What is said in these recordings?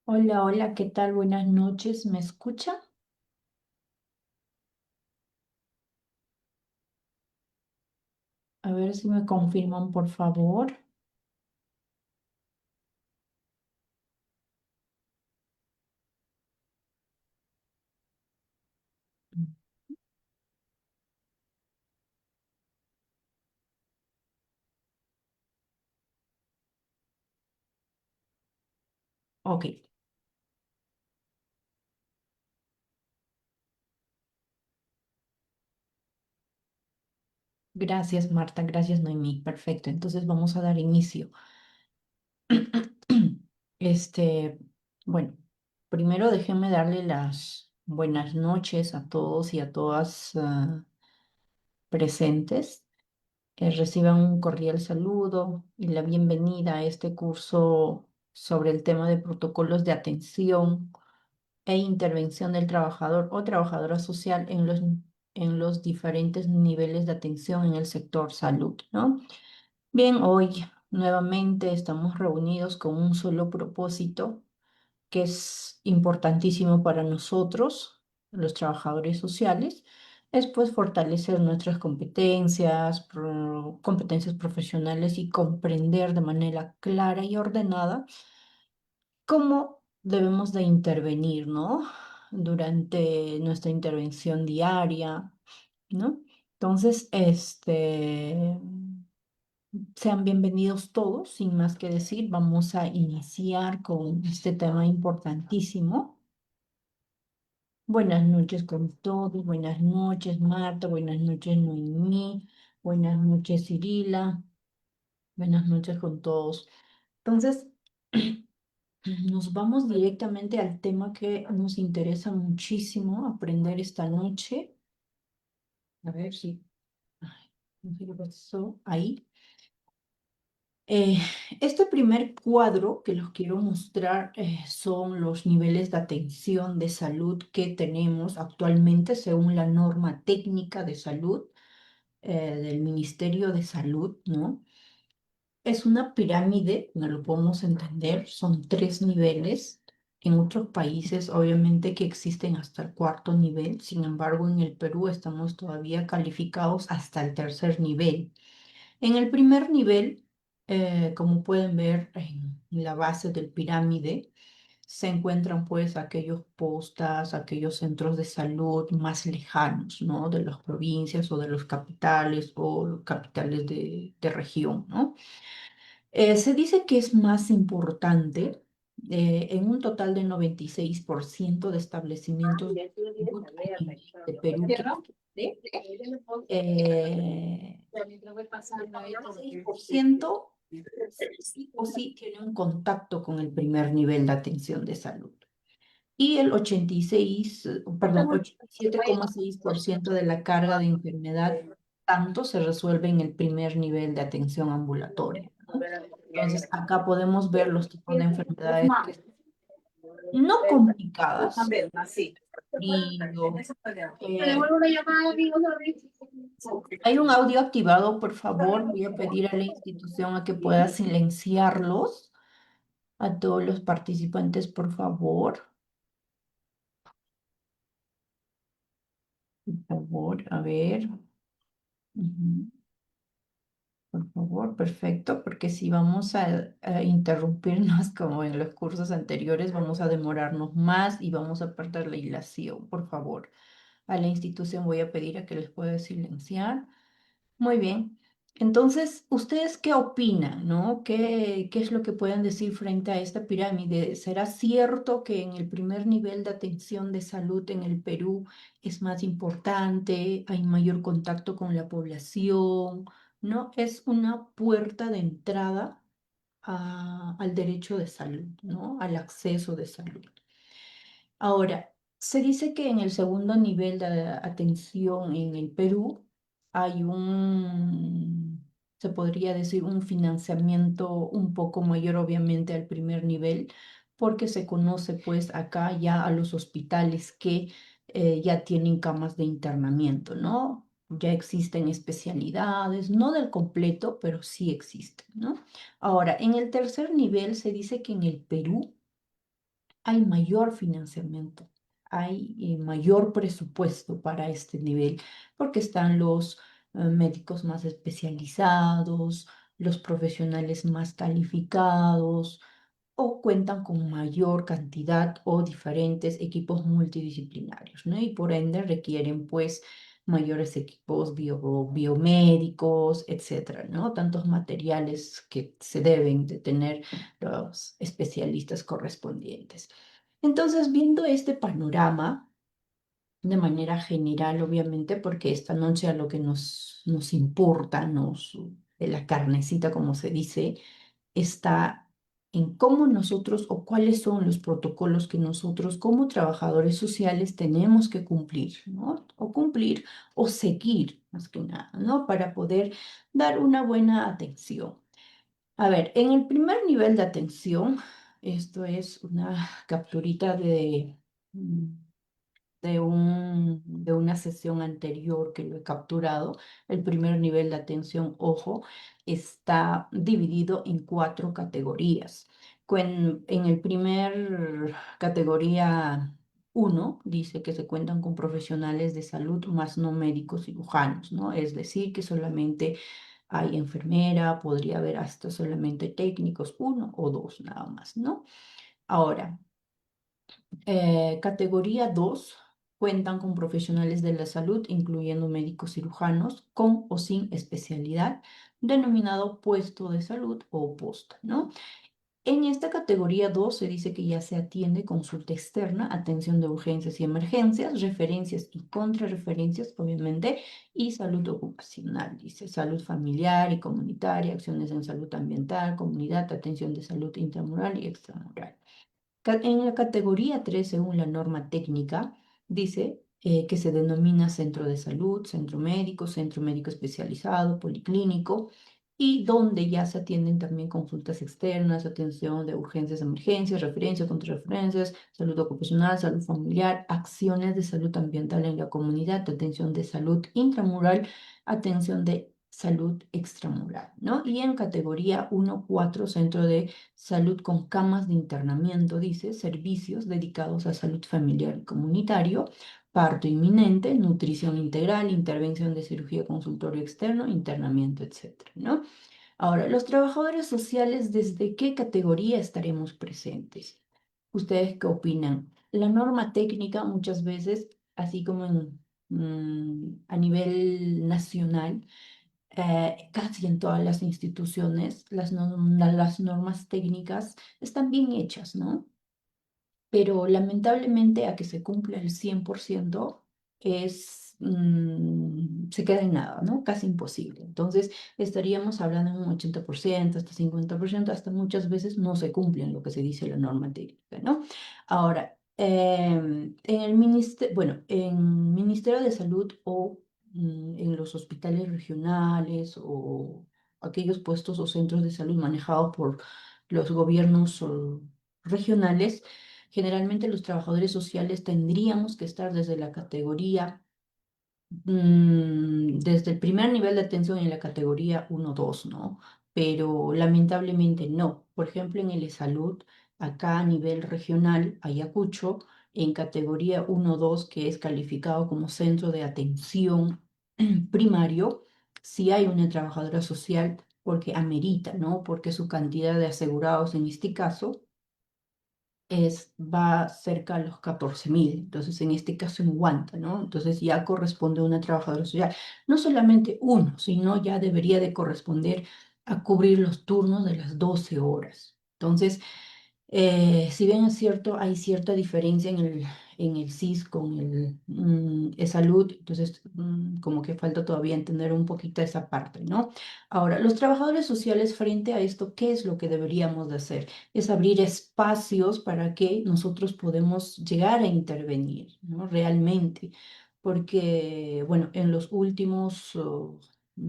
Hola, hola, ¿qué tal? Buenas noches, ¿me escucha? A ver si me confirman, por favor. Ok, gracias Marta, gracias Noemí, perfecto. Entonces vamos a dar inicio. Este, bueno, primero déjenme darle las buenas noches a todos y a todas presentes. Reciban un cordial saludo y la bienvenida a este curso sobre el tema de protocolos de atención e intervención del trabajador o trabajadora social en los diferentes niveles de atención en el sector salud, ¿no? Bien, hoy nuevamente estamos reunidos con un solo propósito que es importantísimo para nosotros, los trabajadores sociales, es pues fortalecer nuestras competencias, competencias profesionales y comprender de manera clara y ordenada cómo debemos de intervenir, ¿no? Durante nuestra intervención diaria, ¿no? Entonces, sean bienvenidos todos, sin más que decir, vamos a iniciar con este tema importantísimo. Buenas noches con todos, buenas noches Marta, buenas noches Noemí, buenas noches Cirila, buenas noches con todos. Entonces, nos vamos directamente al tema que nos interesa muchísimo aprender esta noche. A ver si, ay, no sé qué pasó ahí. Eh, este primer cuadro que los quiero mostrar son los niveles de atención de salud que tenemos actualmente según la norma técnica de salud del Ministerio de Salud, ¿no? Es una pirámide, no lo podemos entender, son tres niveles. En otros países, obviamente, que existen hasta el cuarto nivel, sin embargo, en el Perú estamos todavía calificados hasta el tercer nivel. En el primer nivel, como pueden ver en la base del pirámide, se encuentran pues aquellos postas, aquellos centros de salud más lejanos, ¿no? De las provincias o de los capitales o capitales de región, ¿no? Se dice que es más importante en un total de 96% de establecimientos de salud en el Perú que existe, el 96% sí o sí tiene un contacto con el primer nivel de atención de salud. Y el 86, perdón, 87,6% de la carga de enfermedad tanto se resuelve en el primer nivel de atención ambulatoria, ¿no? Entonces, acá podemos ver los tipos de enfermedades que son no complicadas, frío. eh, Hay un audio activado, por favor. Voy a pedir a la institución a que pueda silenciarlos, a todos los participantes, por favor. Por favor, a ver. Ujú. Por favor, perfecto, porque si vamos a interrumpirnos como en los cursos anteriores, vamos a demorarnos más y vamos a perder la hilación. Por favor, a la institución voy a pedir a que les pueda silenciar. Muy bien. Entonces, ¿ustedes qué opinan, no? ¿Qué es lo que pueden decir frente a esta pirámide? ¿Será cierto que en el primer nivel de atención de salud en el Perú es más importante, hay mayor contacto con la población, ¿no? Es una puerta de entrada al derecho de salud, ¿no? Al acceso de salud. Ahora, se dice que en el segundo nivel de atención en el Perú hay se podría decir, un financiamiento un poco mayor, obviamente, al primer nivel, porque se conoce pues acá ya a los hospitales que ya tienen camas de internamiento, ¿no? Ya existen especialidades, no del completo, pero sí existen, ¿no? Ahora, en el tercer nivel se dice que en el Perú hay mayor financiamiento, hay mayor presupuesto para este nivel, porque están los médicos más especializados, los profesionales más calificados, o cuentan con mayor cantidad o diferentes equipos multidisciplinarios, ¿no? Y por ende requieren pues mayores equipos biomédicos, etcétera, ¿no? Tantos materiales que se deben de tener los especialistas correspondientes. Entonces, viendo este panorama, de manera general, obviamente, porque esta noche a lo que nos importa, de la carnecita, como se dice, está en cómo nosotros o cuáles son los protocolos que nosotros como trabajadores sociales tenemos que cumplir, ¿no? O cumplir o seguir, más que nada, ¿no? Para poder dar una buena atención. A ver, en el primer nivel de atención, esto es una capturita mm, de una sesión anterior que lo he capturado. El primer nivel de atención, ojo, está dividido en cuatro categorías. En el primer categoría uno dice que se cuentan con profesionales de salud más no médicos cirujanos, ¿no? Es decir, que solamente hay enfermera, podría haber hasta solamente técnicos, uno o dos nada más, ¿no? Ahora, categoría 2 cuentan con profesionales de la salud, incluyendo médicos cirujanos, con o sin especialidad, denominado puesto de salud o posta, ¿no? En esta categoría 2 se dice que ya se atiende consulta externa, atención de urgencias y emergencias, referencias y contrarreferencias, obviamente, y salud ocupacional, dice salud familiar y comunitaria, acciones en salud ambiental, comunidad, atención de salud intramural y extramural. En la categoría 3, según la norma técnica, dice que se denomina centro de salud, centro médico especializado, policlínico, y donde ya se atienden también consultas externas, atención de urgencias, emergencias, referencias, contrarreferencias, salud ocupacional, salud familiar, acciones de salud ambiental en la comunidad, atención de salud intramural, atención de salud extramural, ¿no? Y en categoría 1-4, centro de salud con camas de internamiento, dice, servicios dedicados a salud familiar y comunitario, parto inminente, nutrición integral, intervención de cirugía, consultorio externo, internamiento, etcétera, ¿no? Ahora, los trabajadores sociales, ¿desde qué categoría estaremos presentes? ¿Ustedes qué opinan? La norma técnica muchas veces, así como a nivel nacional, casi en todas las instituciones, las normas técnicas están bien hechas, ¿no? Pero lamentablemente a que se cumpla el 100% se queda en nada, ¿no? Casi imposible. Entonces, estaríamos hablando de un 80%, hasta 50%, hasta muchas veces no se cumplen lo que se dice la norma técnica, ¿no? Ahora, en el ministerio, bueno, en Ministerio de Salud o en los hospitales regionales o aquellos puestos o centros de salud manejados por los gobiernos regionales, generalmente los trabajadores sociales tendríamos que estar desde la categoría, desde el primer nivel de atención en la categoría 1-2, ¿no? Pero lamentablemente no. Por ejemplo, en el salud, acá a nivel regional, Ayacucho, en categoría 1-2, que es calificado como centro de atención primario, sí hay una trabajadora social porque amerita, ¿no? Porque su cantidad de asegurados en este caso va cerca a los 14.000. Entonces, en este caso en Guanta, ¿no? Entonces ya corresponde a una trabajadora social. No solamente uno, sino ya debería de corresponder a cubrir los turnos de las 12 horas. Entonces, si bien es cierto, hay cierta diferencia en el SIS con el salud, entonces como que falta todavía entender un poquito esa parte, ¿no? Ahora, los trabajadores sociales frente a esto, ¿qué es lo que deberíamos de hacer? Es abrir espacios para que nosotros podemos llegar a intervenir, ¿no? Realmente, porque, bueno, en los últimos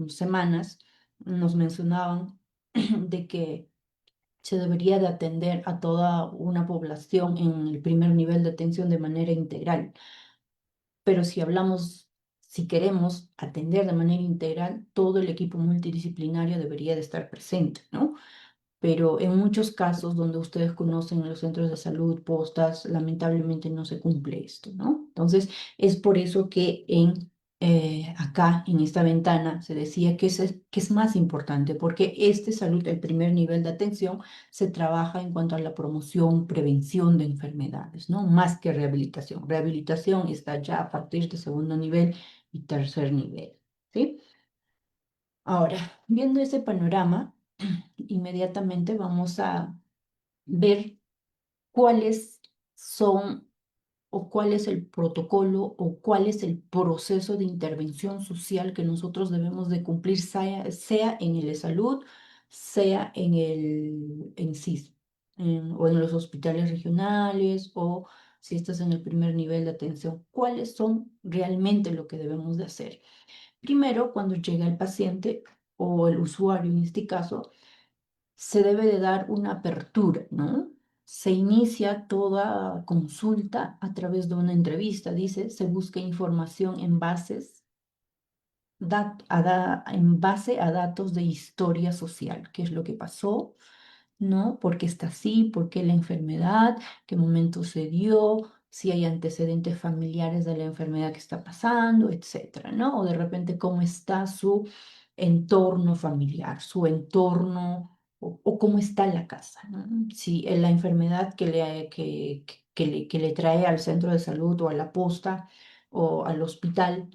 semanas nos mencionaban de que se debería de atender a toda una población en el primer nivel de atención de manera integral. Pero si queremos atender de manera integral, todo el equipo multidisciplinario debería de estar presente, ¿no? Pero en muchos casos donde ustedes conocen en los centros de salud, postas, lamentablemente no se cumple esto, ¿no? Entonces, es por eso que acá, en esta ventana, se decía que es más importante, porque este salud, el primer nivel de atención, se trabaja en cuanto a la promoción, prevención de enfermedades, ¿no? Más que rehabilitación. Rehabilitación está ya a partir de segundo nivel y tercer nivel, ¿sí? Ahora, viendo ese panorama, inmediatamente vamos a ver cuáles son o cuál es el protocolo o cuál es el proceso de intervención social que nosotros debemos de cumplir, sea en el de salud, sea en SIS, o en los hospitales regionales, o si estás en el primer nivel de atención, cuáles son realmente lo que debemos de hacer. Primero, cuando llega el paciente o el usuario en este caso, se debe de dar una apertura, ¿no? Se inicia toda consulta a través de una entrevista, dice, se busca información en base a datos de historia social, qué es lo que pasó, ¿no? ¿Por qué está así? ¿Por qué la enfermedad? ¿Qué momento se dio? Si hay antecedentes familiares de la enfermedad que está pasando, etcétera, ¿no? O de repente cómo está su entorno familiar, su entorno o cómo está la casa, ¿no? Si la enfermedad que le trae al centro de salud o a la posta o al hospital.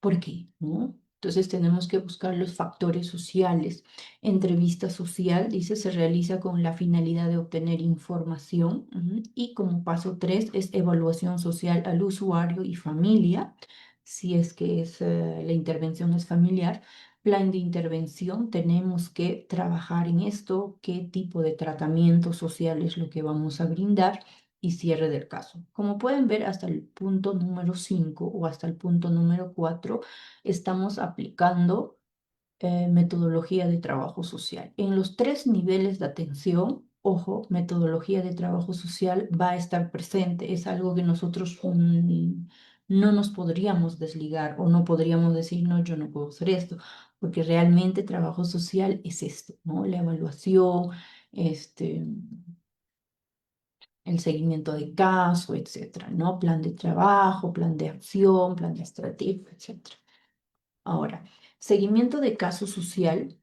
¿Por qué? ¿No? Entonces tenemos que buscar los factores sociales. Entrevista social, dice, se realiza con la finalidad de obtener información. Y como paso 3 es evaluación social al usuario y familia, si es que la intervención es familiar. Plan de intervención, tenemos que trabajar en esto, qué tipo de tratamiento social es lo que vamos a brindar y cierre del caso. Como pueden ver, hasta el punto número 5 o hasta el punto número 4 estamos aplicando metodología de trabajo social. En los 3 niveles de atención, ojo, metodología de trabajo social va a estar presente. Es algo que nosotros no nos podríamos desligar o no podríamos decir, no, yo no puedo hacer esto, porque realmente trabajo social es esto, ¿no? La evaluación, este, el seguimiento de caso, etcétera, ¿no? Plan de trabajo, plan de acción, plan de estrategia, etcétera. Ahora, seguimiento de caso social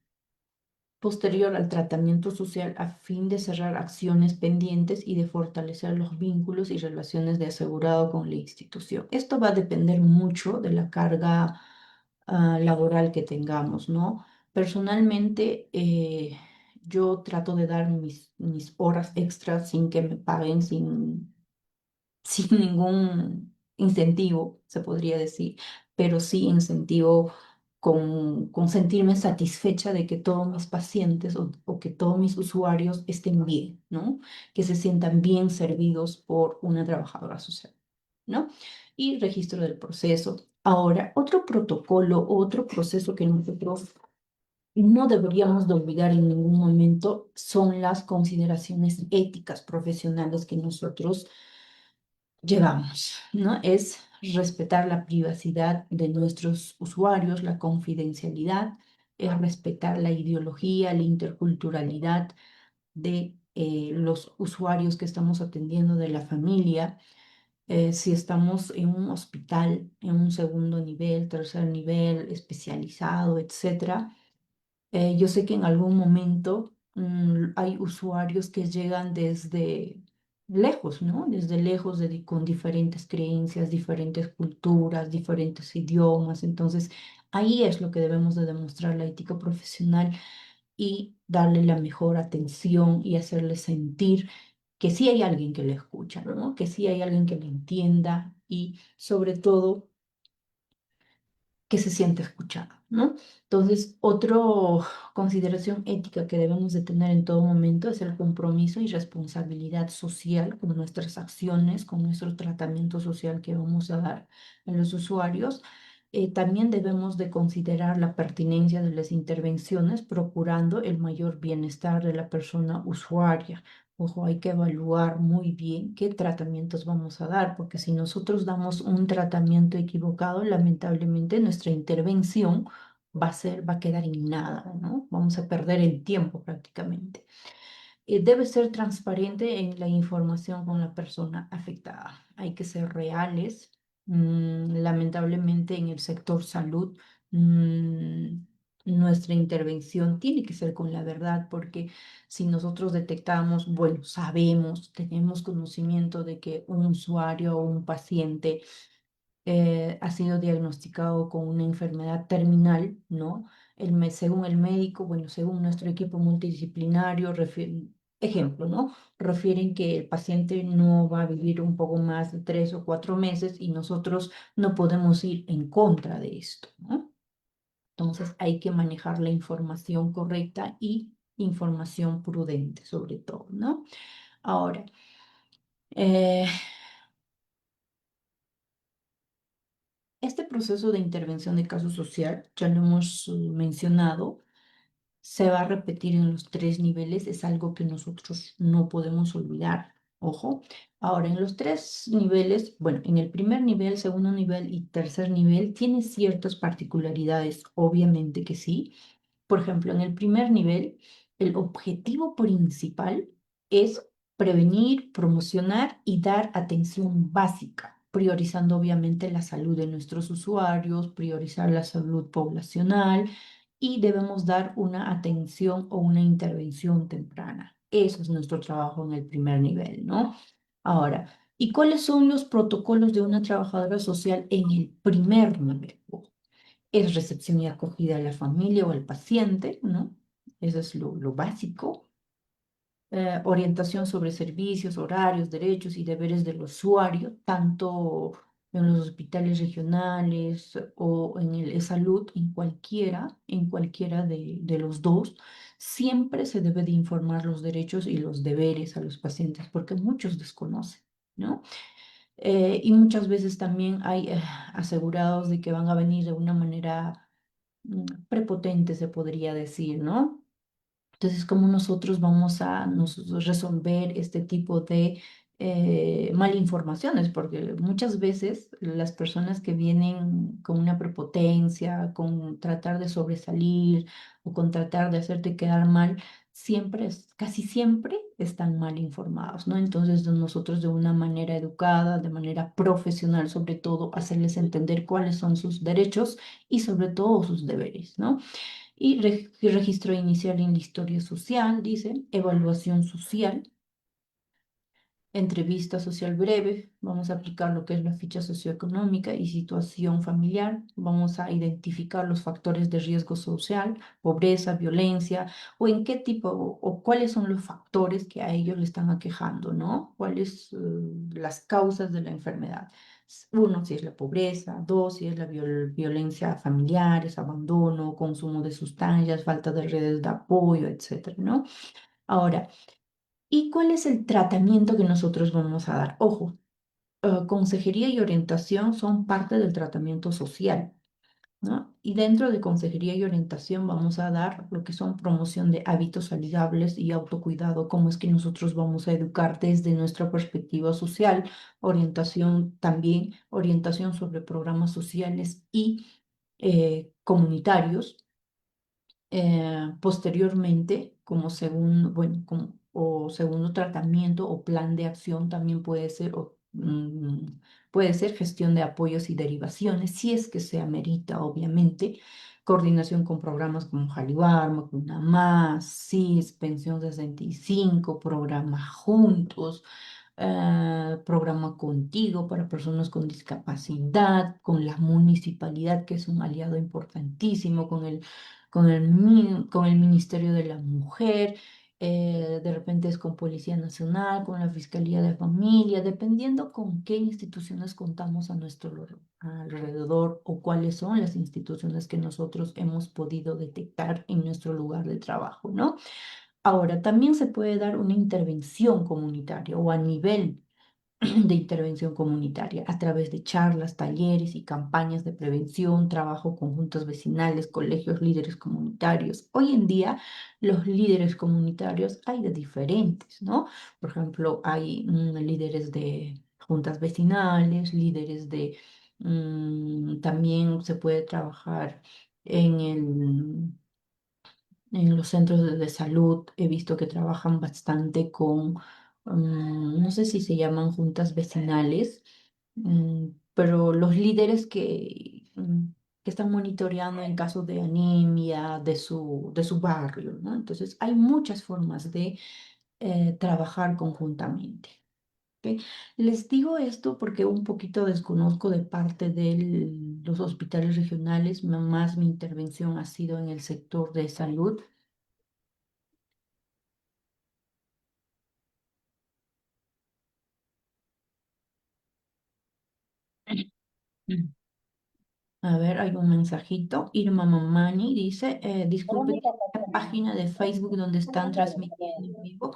posterior al tratamiento social a fin de cerrar acciones pendientes y de fortalecer los vínculos y relaciones de asegurado con la institución. Esto va a depender mucho de la carga laboral que tengamos, ¿no? Personalmente, yo trato de dar mis horas extras sin que me paguen, sin ningún incentivo, se podría decir, pero sí incentivo con sentirme satisfecha de que todos mis pacientes o que todos mis usuarios estén bien, ¿no? Que se sientan bien servidos por una trabajadora social, ¿no? Y registro del proceso. Ahora, otro protocolo, otro proceso que nosotros no deberíamos de olvidar en ningún momento son las consideraciones éticas profesionales que nosotros llevamos, ¿no? Es respetar la privacidad de nuestros usuarios, la confidencialidad, es respetar la ideología, la interculturalidad de los usuarios que estamos atendiendo, de la familia. Si estamos en un hospital, en un segundo nivel, tercer nivel, especializado, etcétera, yo sé que en algún momento hay usuarios que llegan lejos, ¿no? Desde lejos, con diferentes creencias, diferentes culturas, diferentes idiomas. Entonces, ahí es lo que debemos de demostrar la ética profesional y darle la mejor atención y hacerle sentir que sí hay alguien que le escucha, ¿no? Que sí hay alguien que le entienda y sobre todo que se siente escuchado, ¿no? Entonces, otra consideración ética que debemos de tener en todo momento es el compromiso y responsabilidad social con nuestras acciones, con nuestro tratamiento social que vamos a dar a los usuarios. También debemos de considerar la pertinencia de las intervenciones, procurando el mayor bienestar de la persona usuaria. Ojo, hay que evaluar muy bien qué tratamientos vamos a dar, porque si nosotros damos un tratamiento equivocado, lamentablemente nuestra intervención va a quedar en nada, ¿no? Vamos a perder el tiempo prácticamente. Debe ser transparente en la información con la persona afectada. Hay que ser reales. Lamentablemente en el sector salud, mm, nuestra intervención tiene que ser con la verdad, porque si nosotros detectamos, bueno, sabemos, tenemos conocimiento de que un usuario o un paciente ha sido diagnosticado con una enfermedad terminal, ¿no? Según el médico, bueno, según nuestro equipo multidisciplinario, ejemplo, ¿no? Refieren que el paciente no va a vivir un poco más de 3 o 4 meses y nosotros no podemos ir en contra de esto, ¿no? Entonces hay que manejar la información correcta y información prudente, sobre todo, ¿no? Ahora, eh, este proceso de intervención de caso social, ya lo hemos mencionado, se va a repetir en los 3 niveles, es algo que nosotros no podemos olvidar. Ojo, ahora en los 3 niveles, bueno, en el primer nivel, segundo nivel y tercer nivel, tiene ciertas particularidades, obviamente que sí. Por ejemplo, en el primer nivel, el objetivo principal es prevenir, promocionar y dar atención básica, priorizando obviamente la salud de nuestros usuarios, priorizar la salud poblacional y debemos dar una atención o una intervención temprana. Eso es nuestro trabajo en el primer nivel, ¿no? Ahora, ¿y cuáles son los protocolos de una trabajadora social en el primer nivel? Es recepción y acogida a la familia o al paciente, ¿no? Eso es lo básico. Orientación sobre servicios, horarios, derechos y deberes del usuario, tanto en los hospitales regionales o en el salud, en cualquiera de los dos, siempre se debe de informar los derechos y los deberes a los pacientes, porque muchos desconocen, ¿no? Y muchas veces también hay asegurados de que van a venir de una manera prepotente, se podría decir, ¿no? Entonces, ¿cómo nosotros vamos a resolver este tipo de malinformaciones? Porque muchas veces las personas que vienen con una prepotencia, con tratar de sobresalir o con tratar de hacerte quedar mal, casi siempre están mal informados, ¿no? Entonces, nosotros de una manera educada, de manera profesional, sobre todo, hacerles entender cuáles son sus derechos y sobre todo sus deberes, ¿no? Y registro inicial en la historia social, dice, evaluación social, entrevista social breve, vamos a aplicar lo que es la ficha socioeconómica y situación familiar, vamos a identificar los factores de riesgo social, pobreza, violencia, o en qué tipo o cuáles son los factores que a ellos le están aquejando, ¿no? ¿Cuáles las causas de la enfermedad? Uno, si es la pobreza; dos, si es la violencia familiar, es abandono, consumo de sustancias, falta de redes de apoyo, etcétera, ¿no? Ahora, ¿y cuál es el tratamiento que nosotros vamos a dar? Ojo, consejería y orientación son parte del tratamiento social, ¿no? Y dentro de consejería y orientación vamos a dar lo que son promoción de hábitos saludables y autocuidado, cómo es que nosotros vamos a educar desde nuestra perspectiva social, orientación también, orientación sobre programas sociales y comunitarios. Posteriormente, como segundo, bueno, o segundo tratamiento o plan de acción también puede ser, puede ser gestión de apoyos y derivaciones, si es que se amerita, obviamente, coordinación con programas como Jalibar, Macuna Más, SIS, Pensión 65, programa Juntos, programa Contigo para personas con discapacidad, con la municipalidad, que es un aliado importantísimo, con el Ministerio de la Mujer, de repente es con Policía Nacional, con la Fiscalía de Familia, dependiendo con qué instituciones contamos a nuestro alrededor o cuáles son las instituciones que nosotros hemos podido detectar en nuestro lugar de trabajo, ¿no? Ahora, también se puede dar una intervención comunitaria o a nivel de intervención comunitaria a través de charlas, talleres y campañas de prevención, trabajo con juntas vecinales, colegios, líderes comunitarios. Hoy en día, los líderes comunitarios hay de diferentes, ¿no? Por ejemplo, hay líderes de juntas vecinales, líderes de... también se puede trabajar en en los centros de salud. He visto que trabajan bastante con, no sé si se llaman juntas vecinales, pero los líderes que están monitoreando en caso de anemia de su barrio, ¿no? Entonces, hay muchas formas de trabajar conjuntamente. ¿Ok? Les digo esto porque un poquito desconozco de parte de los hospitales regionales, más mi intervención ha sido en el sector de salud. Mm. A ver, hay un mensajito. Irma Mamani dice, disculpe, ¿tiene una página de Facebook donde están transmitiendo en vivo?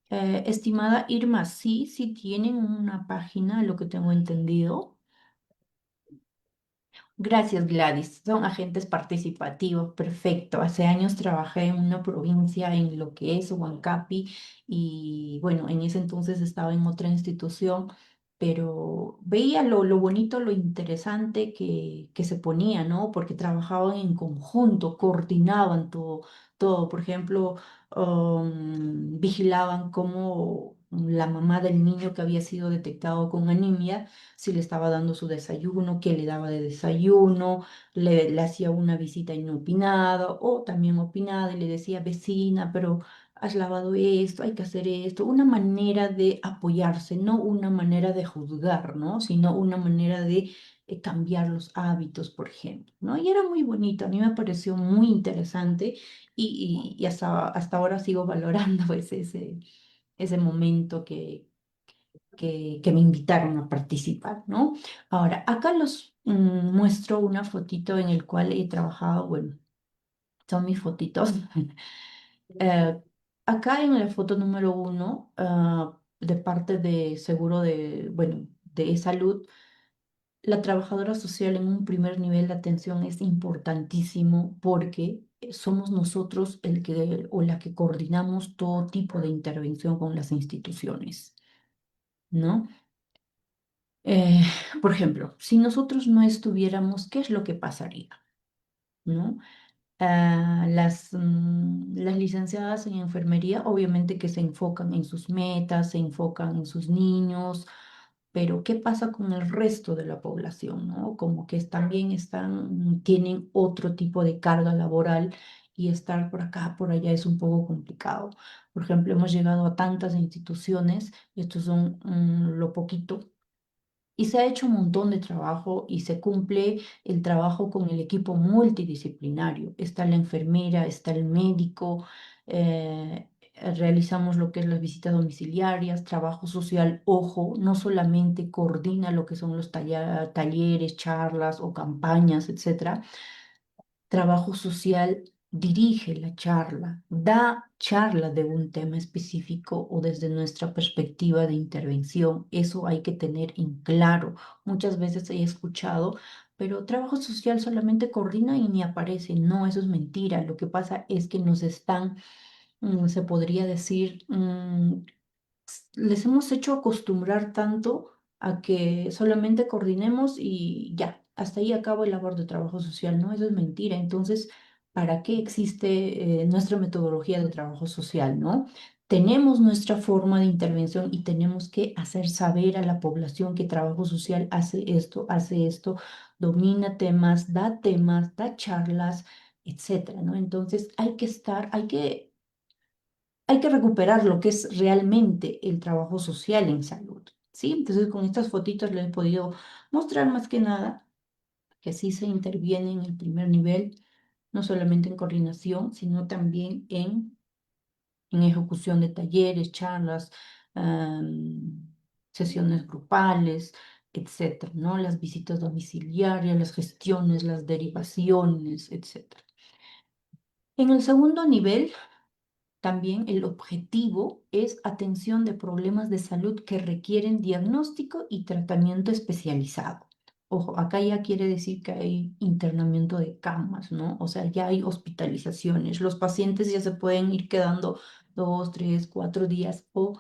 Estimada Irma, sí, sí tienen una página, lo que tengo entendido. Gracias, Gladys. Son agentes participativos, perfecto. Hace años trabajé en una provincia en lo que es Huancapi y bueno, en ese entonces estaba en otra institución, pero veía lo bonito, lo interesante que se ponía, ¿no? Porque trabajaban en conjunto, coordinaban todo, todo. Por ejemplo, vigilaban cómo la mamá del niño que había sido detectado con anemia si le estaba dando su desayuno, qué le daba de desayuno, le hacía una visita inopinada o también opinada y le decía, vecina, pero has lavado esto, hay que hacer esto, una manera de apoyarse, no una manera de juzgar, ¿no? Sino una manera de cambiar los hábitos, por ejemplo, ¿no? Y era muy bonito, a mí me pareció muy interesante y hasta ahora sigo valorando pues, ese momento que me invitaron a participar, ¿no? Ahora, acá los muestro una fotito en el cual he trabajado, bueno, son mis fotitos. Eh, acá en la foto número uno, de parte de seguro de, bueno, de salud, la trabajadora social en un primer nivel de atención es importantísimo porque somos nosotros el que o la que coordinamos todo tipo de intervención con las instituciones, ¿no? Eh, por ejemplo, si nosotros no estuviéramos, ¿qué es lo que pasaría? ¿No? Las licenciadas en enfermería, obviamente que se enfocan en sus metas, se enfocan en sus niños, pero ¿qué pasa con el resto de la población? ¿No? Como que también tienen otro tipo de carga laboral y estar por acá, por allá es un poco complicado. Por ejemplo, hemos llegado a tantas instituciones, estos son lo poquito y se ha hecho un montón de trabajo y se cumple el trabajo con el equipo multidisciplinario. Está la enfermera, está el médico, realizamos lo que es las visitas domiciliarias, trabajo social, ojo, no solamente coordina lo que son los talleres, charlas o campañas, etcétera. Trabajo social dirige la charla, da charla de un tema específico o desde nuestra perspectiva de intervención. Eso hay que tener en claro. Muchas veces he escuchado, pero trabajo social solamente coordina y ni aparece. No, eso es mentira. Lo que pasa es que nos están, se podría decir, les hemos hecho acostumbrar tanto a que solamente coordinemos y ya, hasta ahí acabo el labor de trabajo social, ¿no? Eso es mentira. Entonces, ¿para qué existe nuestra metodología de trabajo social, ¿no? Tenemos nuestra forma de intervención y tenemos que hacer saber a la población que trabajo social hace esto, domina temas, da charlas, etcétera, ¿no? Entonces, hay que estar, hay que hay que recuperar lo que es realmente el trabajo social en salud, ¿sí? Entonces, con estas fotitos les he podido mostrar más que nada que sí se interviene en el primer nivel, no solamente en coordinación, sino también en ejecución de talleres, charlas, am, sesiones grupales, etcétera, ¿no? Las visitas domiciliarias, las gestiones, las derivaciones, etcétera. En el segundo nivel, también el objetivo es atención de problemas de salud que requieren diagnóstico y tratamiento especializado. Ojo, acá ya quiere decir que hay internamiento de camas, ¿no? O sea, ya hay hospitalizaciones. Los pacientes ya se pueden ir quedando 2, 3, 4 días o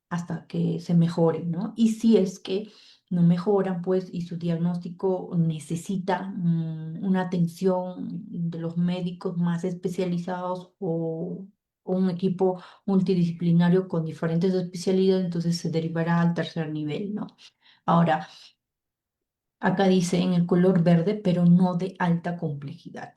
hasta que se mejoren, ¿no? Y si es que no mejoran, pues, y su diagnóstico necesita una atención de los médicos más especializados o un equipo multidisciplinario con diferentes especialidades, entonces se derivará al tercer nivel, ¿no? Ahora, acá dice en el color verde, pero no de alta complejidad,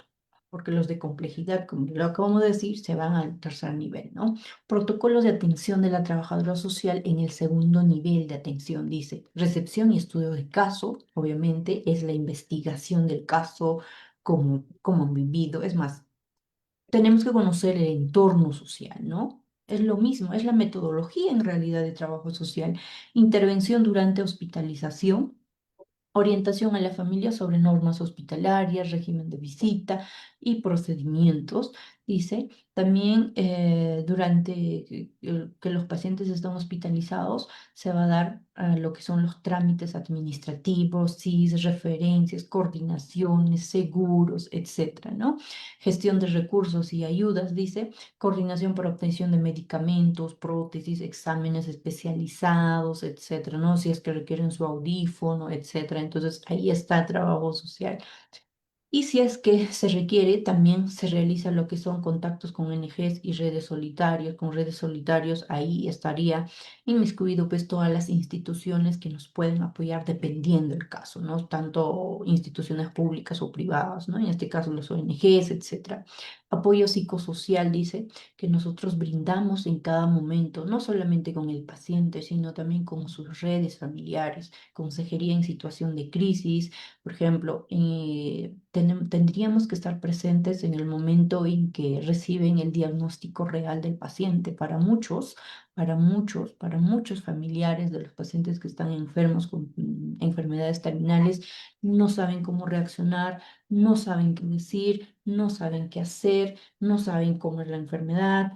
porque los de complejidad, como lo acabamos de decir, se van al tercer nivel, ¿no? Protocolos de atención de la trabajadora social en el segundo nivel de atención, dice, recepción y estudio de caso, obviamente, es la investigación del caso, cómo han vivido, es más, tenemos que conocer el entorno social, ¿no? Es lo mismo, es la metodología en realidad de trabajo social. Intervención durante hospitalización, orientación a la familia sobre normas hospitalarias, régimen de visita y procedimientos. Dice, también durante que los pacientes están hospitalizados, se va a dar lo que son los trámites administrativos, CIS, referencias, coordinaciones, seguros, etcétera, ¿no? Gestión de recursos y ayudas, dice, coordinación para obtención de medicamentos, prótesis, exámenes especializados, etcétera, ¿no? Si es que requieren su audífono, etcétera. Entonces, ahí está el trabajo social. Y si es que se requiere, también se realiza lo que son contactos con ONGs y redes solitarias. Con redes solitarios, ahí estaría inmiscuido pues todas las instituciones que nos pueden apoyar dependiendo del caso, ¿no? Tanto instituciones públicas o privadas, ¿no? En este caso los ONGs, etcétera. Apoyo psicosocial, dice, que nosotros brindamos en cada momento, no solamente con el paciente, sino también con sus redes familiares, consejería en situación de crisis, por ejemplo, tendríamos que estar presentes en el momento en que reciben el diagnóstico real del paciente. Para muchos familiares de los pacientes que están enfermos con enfermedades terminales, no saben cómo reaccionar, no saben qué decir, no saben qué hacer, no saben cómo es la enfermedad,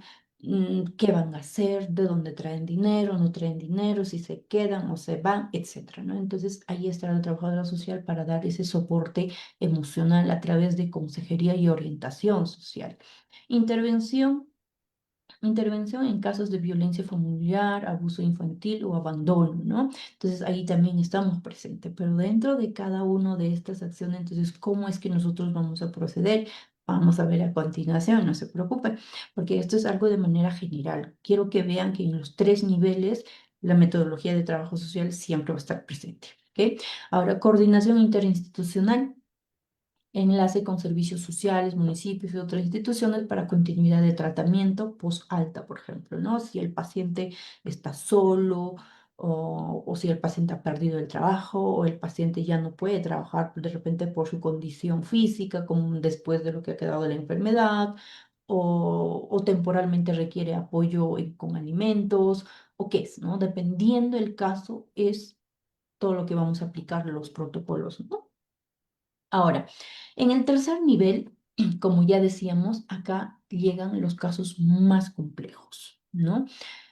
qué van a hacer, de dónde traen dinero, no traen dinero, si se quedan o se van, etcétera, ¿no? Entonces, ahí estará la trabajadora social para dar ese soporte emocional a través de consejería y orientación social. Intervención. Intervención en casos de violencia familiar, abuso infantil o abandono, ¿no? Entonces ahí también estamos presentes, pero dentro de cada una de estas acciones, entonces, ¿cómo es que nosotros vamos a proceder? Vamos a ver a continuación, no se preocupen, porque esto es algo de manera general. Quiero que vean que en los tres niveles la metodología de trabajo social siempre va a estar presente, ¿ok? Ahora, coordinación interinstitucional, enlace con servicios sociales, municipios y otras instituciones para continuidad de tratamiento post-alta, por ejemplo, ¿no? Si el paciente está solo o si el paciente ha perdido el trabajo o el paciente ya no puede trabajar de repente por su condición física, como después de lo que ha quedado de la enfermedad, o temporalmente requiere apoyo con alimentos, o qué es, ¿no? Dependiendo del caso, es todo lo que vamos a aplicar los protocolos, ¿no? Ahora, en el tercer nivel, como ya decíamos, acá llegan los casos más complejos, ¿no?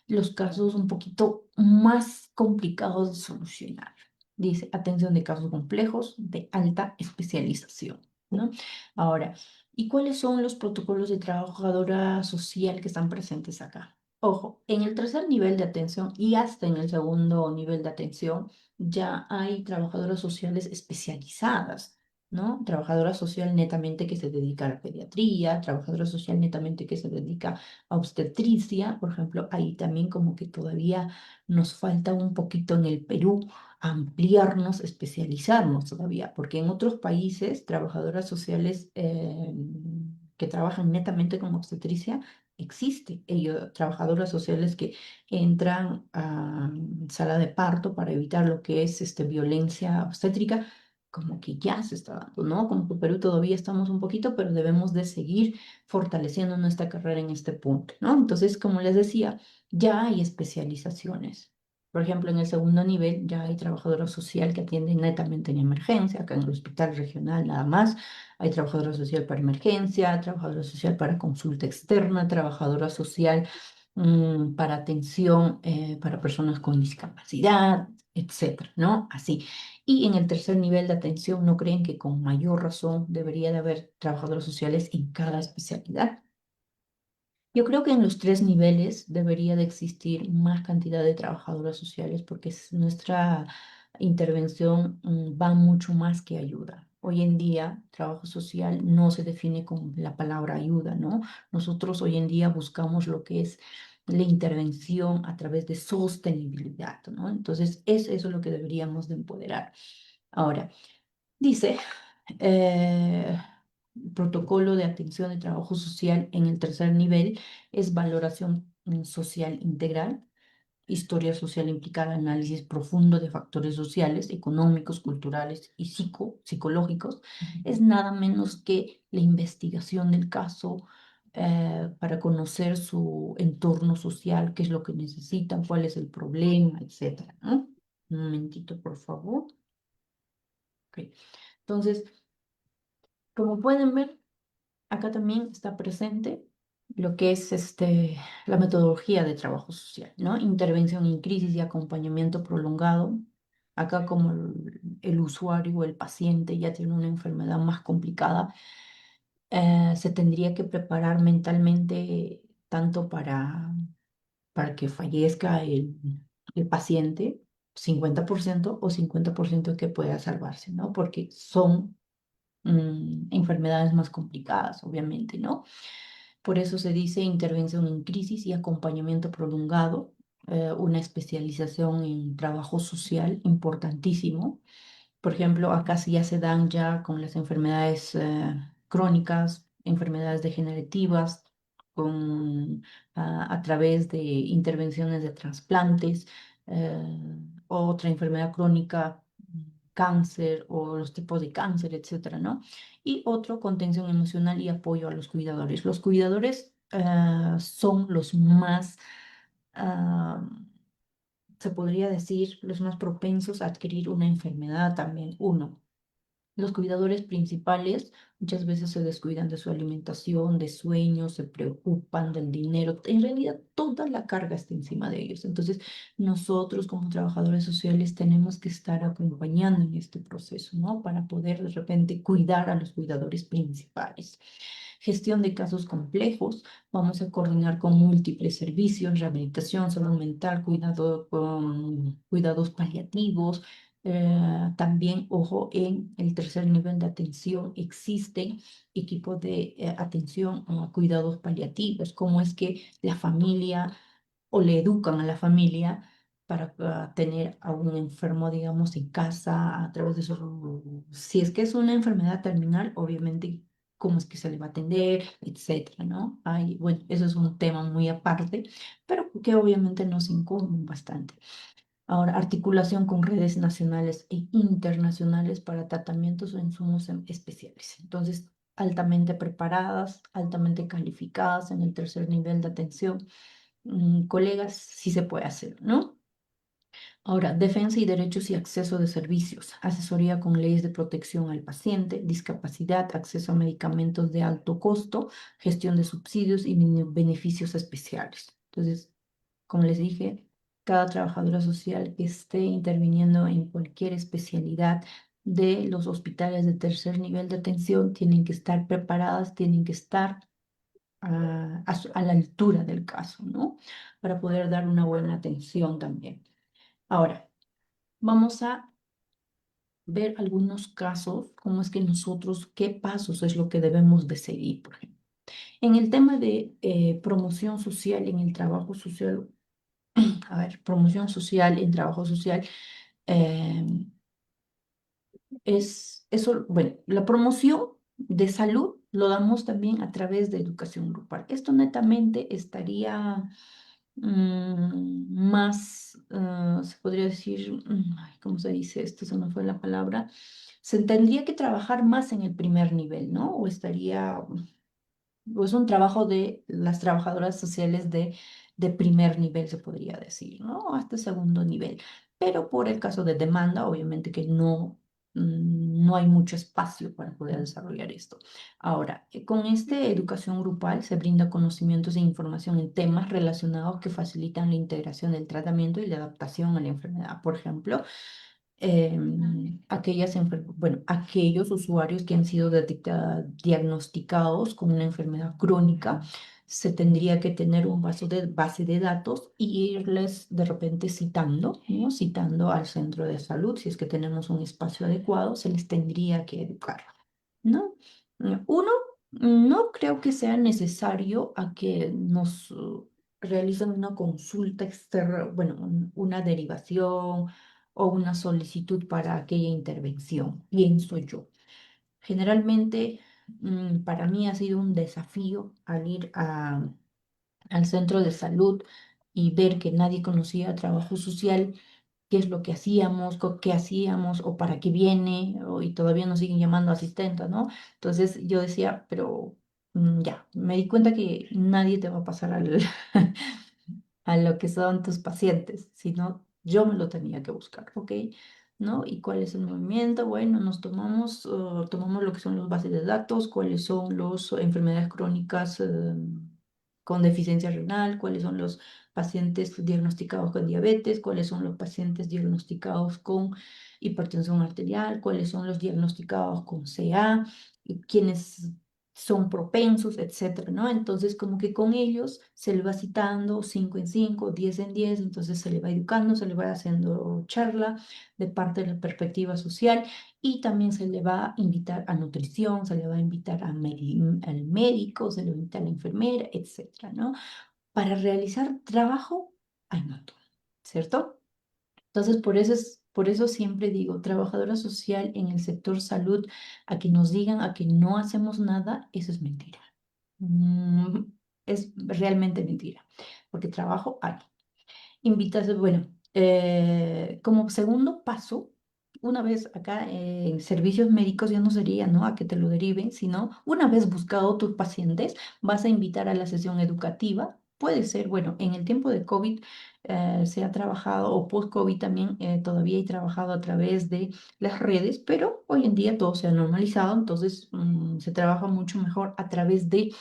Los casos un poquito más complicados de solucionar. Dice, atención de casos complejos de alta especialización, ¿no? Ahora, ¿y cuáles son los protocolos de trabajadora social que están presentes acá? Ojo, en el tercer nivel de atención y hasta en el segundo nivel de atención ya hay trabajadoras sociales especializadas, ¿no? Trabajadora social netamente que se dedica a la pediatría, trabajadora social netamente que se dedica a obstetricia, por ejemplo, ahí también como que todavía nos falta un poquito en el Perú ampliarnos, especializarnos todavía, porque en otros países, trabajadoras sociales que trabajan netamente con obstetricia existe. Ellos, trabajadoras sociales que entran a sala de parto para evitar lo que es violencia obstétrica, como que ya se está dando, ¿no? Como que Perú todavía estamos un poquito, pero debemos de seguir fortaleciendo nuestra carrera en este punto, ¿no? Entonces, como les decía, ya hay especializaciones. Por ejemplo, en el segundo nivel ya hay trabajadora social que atiende netamente en emergencia, acá en el hospital regional nada más. Hay trabajadora social para emergencia, trabajadora social para consulta externa, trabajadora social para atención para personas con discapacidad, etcétera, ¿no? Así. Y en el tercer nivel de atención, ¿no creen que con mayor razón debería de haber trabajadoras sociales en cada especialidad? Yo creo que en los tres niveles debería de existir más cantidad de trabajadoras sociales porque nuestra intervención va mucho más que ayuda. Hoy en día, trabajo social no se define con la palabra ayuda, ¿no? Nosotros hoy en día buscamos lo que es la intervención a través de sostenibilidad, ¿no? Entonces, eso es lo que deberíamos de empoderar. Ahora, dice eh, protocolo de atención de trabajo social en el tercer nivel es valoración social integral, historia social implica análisis profundo de factores sociales, económicos, culturales y psicológicos. Es nada menos que la investigación del caso para conocer su entorno social, qué es lo que necesitan, cuál es el problema, etcétera, ¿no? Un momentito, por favor. Ok. Entonces, como pueden ver, acá también está presente lo que es la metodología de trabajo social, ¿no? Intervención en crisis y acompañamiento prolongado. Acá como el usuario o el paciente ya tiene una enfermedad más complicada, se tendría que preparar mentalmente tanto para que fallezca el paciente, 50% o 50% que pueda salvarse, ¿no? Porque son enfermedades más complicadas, obviamente, ¿no? Por eso se dice intervención en crisis y acompañamiento prolongado, una especialización en trabajo social importantísimo. Por ejemplo, acá sí ya se dan ya con las enfermedades crónicas, enfermedades degenerativas, a través de intervenciones de trasplantes, otra enfermedad crónica, cáncer o los tipos de cáncer, etcétera, ¿no? Y otro, contención emocional y apoyo a los cuidadores. Los cuidadores son los más ah, se podría decir, los más propensos a adquirir una enfermedad también. Uno, los cuidadores principales muchas veces se descuidan de su alimentación, de sueños, se preocupan del dinero. En realidad, toda la carga está encima de ellos. Entonces, nosotros como trabajadores sociales tenemos que estar acompañando en este proceso, ¿no? Para poder de repente cuidar a los cuidadores principales. Gestión de casos complejos. Vamos a coordinar con múltiples servicios, rehabilitación, salud mental, cuidado con cuidados paliativos. También, ojo, en el tercer nivel de atención existen equipos de atención a cuidados paliativos, cómo es que la familia o le educan a la familia para tener a un enfermo, digamos, en casa a través de su... Si es que es una enfermedad terminal, obviamente, cómo es que se le va a atender, etcétera, ¿no? Hay, bueno, eso es un tema muy aparte, pero que obviamente nos incumbe bastante. Ahora, articulación con redes nacionales e internacionales para tratamientos o insumos especiales. Entonces, altamente preparadas, altamente calificadas en el tercer nivel de atención. Colegas, sí se puede hacer, ¿no? Ahora, defensa y derechos y acceso de servicios, asesoría con leyes de protección al paciente, discapacidad, acceso a medicamentos de alto costo, gestión de subsidios y beneficios especiales. Entonces, como les dije, cada trabajadora social que esté interviniendo en cualquier especialidad de los hospitales de tercer nivel de atención tienen que estar preparadas, tienen que estar a la altura del caso, ¿no? Para poder dar una buena atención también. Ahora, vamos a ver algunos casos, cómo es que nosotros, qué pasos es lo que debemos de seguir, por ejemplo. En el tema de promoción social, en el trabajo social, a ver, promoción social en trabajo social, eh, es eso, bueno, la promoción de salud lo damos también a través de educación grupal. Esto netamente estaría más, se podría decir, ay, ¿cómo se dice esto? Se me fue la palabra. Se tendría que trabajar más en el primer nivel, ¿no? O estaría es un trabajo de las trabajadoras sociales de primer nivel, se podría decir, ¿no? Hasta segundo nivel. Pero por el caso de demanda, obviamente que no, no hay mucho espacio para poder desarrollar esto. Ahora, con esta educación grupal se brinda conocimientos e información en temas relacionados que facilitan la integración del tratamiento y la adaptación a la enfermedad. Por ejemplo, bueno, aquellos usuarios que han sido diagnosticados con una enfermedad crónica, se tendría que tener un base de datos y irles de repente citando, ¿no? Citando al centro de salud. Si es que tenemos un espacio adecuado, se les tendría que educar, ¿no? Uno, no creo que sea necesario a que nos realicen una consulta externa, bueno, una derivación o una solicitud para aquella intervención, pienso yo. Generalmente, para mí ha sido un desafío al ir al centro de salud y ver que nadie conocía trabajo social, qué es lo que hacíamos, qué hacíamos o para qué viene, y todavía nos siguen llamando asistenta, ¿no? Entonces yo decía, pero ya, me di cuenta que nadie te va a pasar a lo que son tus pacientes, sino yo me lo tenía que buscar, ¿ok? ¿No? ¿Y cuál es el movimiento? Bueno, tomamos lo que son las bases de datos, cuáles son las enfermedades crónicas con deficiencia renal, cuáles son los pacientes diagnosticados con diabetes, cuáles son los pacientes diagnosticados con hipertensión arterial, cuáles son los diagnosticados con CA, y quiénes son propensos, etcétera, ¿no? Entonces, como que con ellos se le va citando 5 en 5, 10 en 10, entonces se le va educando, se le va haciendo charla de parte de la perspectiva social y también se le va a invitar a nutrición, se le va a invitar al médico, se le va a invitar a la enfermera, etcétera, ¿no? Para realizar trabajo hay un montón, ¿cierto? Entonces, por eso siempre digo, trabajadora social en el sector salud, a que nos digan a que no hacemos nada, eso es mentira. Mm, es realmente mentira, porque trabajo hay. Invitas, bueno, como segundo paso, una vez acá en servicios médicos ya no sería, ¿no? A que te lo deriven, sino una vez buscado tus pacientes, vas a invitar a la sesión educativa. Puede ser, bueno, en el tiempo de COVID se ha trabajado, o post-COVID también todavía he trabajado a través de las redes, pero hoy en día todo se ha normalizado, entonces se trabaja mucho mejor a través de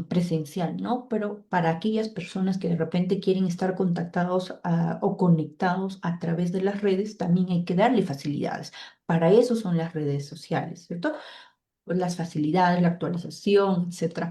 presencial, ¿no? Pero para aquellas personas que de repente quieren estar contactados o conectados a través de las redes, también hay que darle facilidades. Para eso son las redes sociales, ¿cierto? Pues las facilidades, la actualización, etcétera.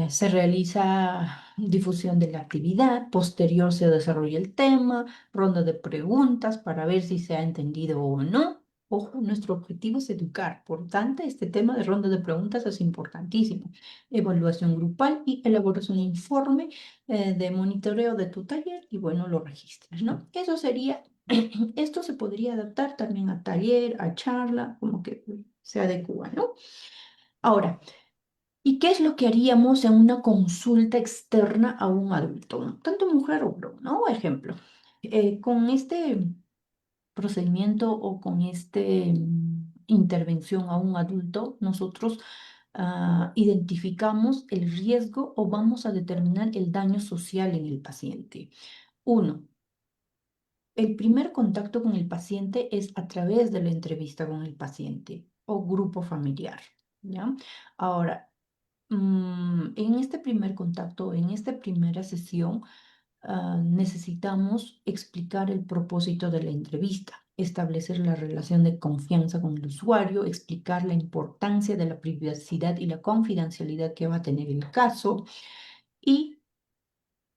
Se realiza difusión de la actividad, posterior se desarrolla el tema, ronda de preguntas para ver si se ha entendido o no. Ojo, nuestro objetivo es educar, por tanto, este tema de ronda de preguntas es importantísimo. Evaluación grupal y elaboración de un informe de monitoreo de tu taller y bueno, lo registras, ¿no? Eso sería, esto se podría adaptar también a taller, a charla, como que se adecua, ¿no? Ahora, ¿y qué es lo que haríamos en una consulta externa a un adulto, ¿no? Tanto mujer o hombre, ¿no? Ejemplo, con este procedimiento o con este intervención a un adulto, nosotros identificamos el riesgo o vamos a determinar el daño social en el paciente. Uno, el primer contacto con el paciente es a través de la entrevista con el paciente o grupo familiar, ¿ya? Ahora, en este primer contacto, en esta primera sesión, necesitamos explicar el propósito de la entrevista, establecer la relación de confianza con el usuario, explicar la importancia de la privacidad y la confidencialidad que va a tener el caso y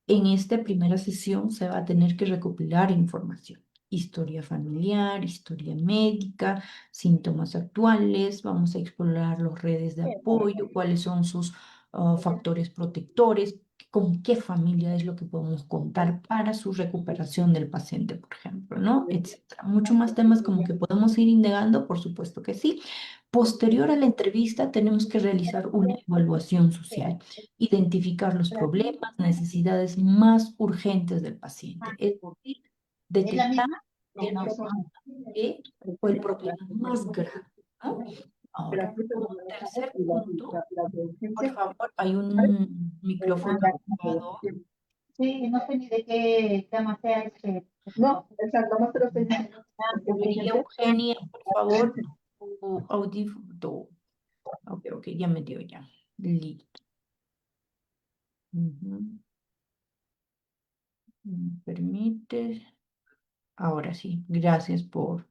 en esta primera sesión se va a tener que recopilar información, historia familiar, historia médica, síntomas actuales, vamos a explorar las redes de apoyo, cuáles son sus factores protectores, con qué familia es lo que podemos contar para su recuperación del paciente, por ejemplo, ¿no? Etcétera. Mucho más temas como que podemos ir indagando, por supuesto que sí, Posterior a la entrevista, tenemos que realizar una evaluación social, identificar los problemas, necesidades más urgentes del paciente, es decir, Es la detectar misma el persona. problema que fue el problema más grave, ¿no? Ahora, como tercer punto, por favor, hay un micrófono activado. Sí, no sé ni de qué tema sea este. No, exacto, no se lo estoy diciendo. María Eugenia, por favor, tu audífono. Ok, ok, ya me dio ya. Listo. Ujú. ¿Me permites? Ahora sí, gracias porque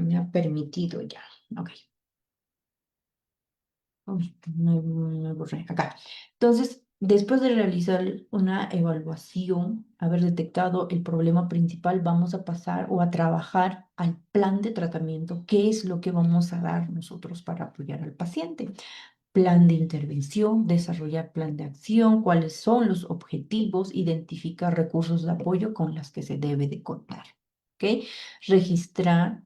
me ha permitido ya. Ok. Uy, me borré acá. Entonces, después de realizar una evaluación, haber detectado el problema principal, vamos a pasar o a trabajar al plan de tratamiento. ¿Qué es lo que vamos a dar nosotros para apoyar al paciente? Plan de intervención, desarrollar plan de acción, cuáles son los objetivos, identificar recursos de apoyo con los que se debe de contar. ¿Ok? Registrar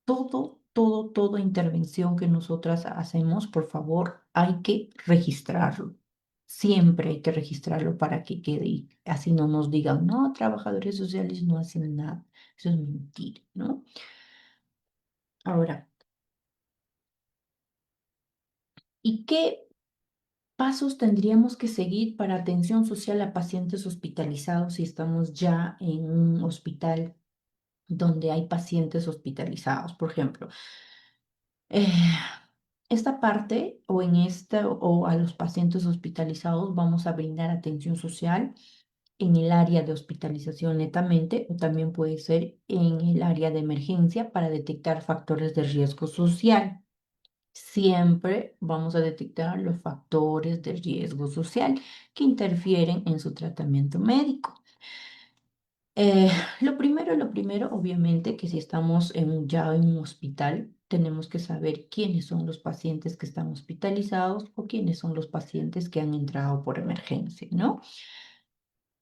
toda intervención que nosotras hacemos, por favor, hay que registrarlo. Siempre hay que registrarlo para que quede y así no nos digan, no, trabajadores sociales no hacen nada. Eso es mentira, ¿no? Ahora, ¿y qué pasos tendríamos que seguir para atención social a pacientes hospitalizados si estamos ya en un hospital donde hay pacientes hospitalizados? Por ejemplo, eh, esta parte o en esta o a los pacientes hospitalizados vamos a brindar atención social en el área de hospitalización netamente o también puede ser en el área de emergencia para detectar factores de riesgo social. Siempre vamos a detectar los factores de riesgo social que interfieren en su tratamiento médico. Eh, lo primero, obviamente, que si estamos ya en un hospital, tenemos que saber quiénes son los pacientes que están hospitalizados o quiénes son los pacientes que han entrado por emergencia, ¿no?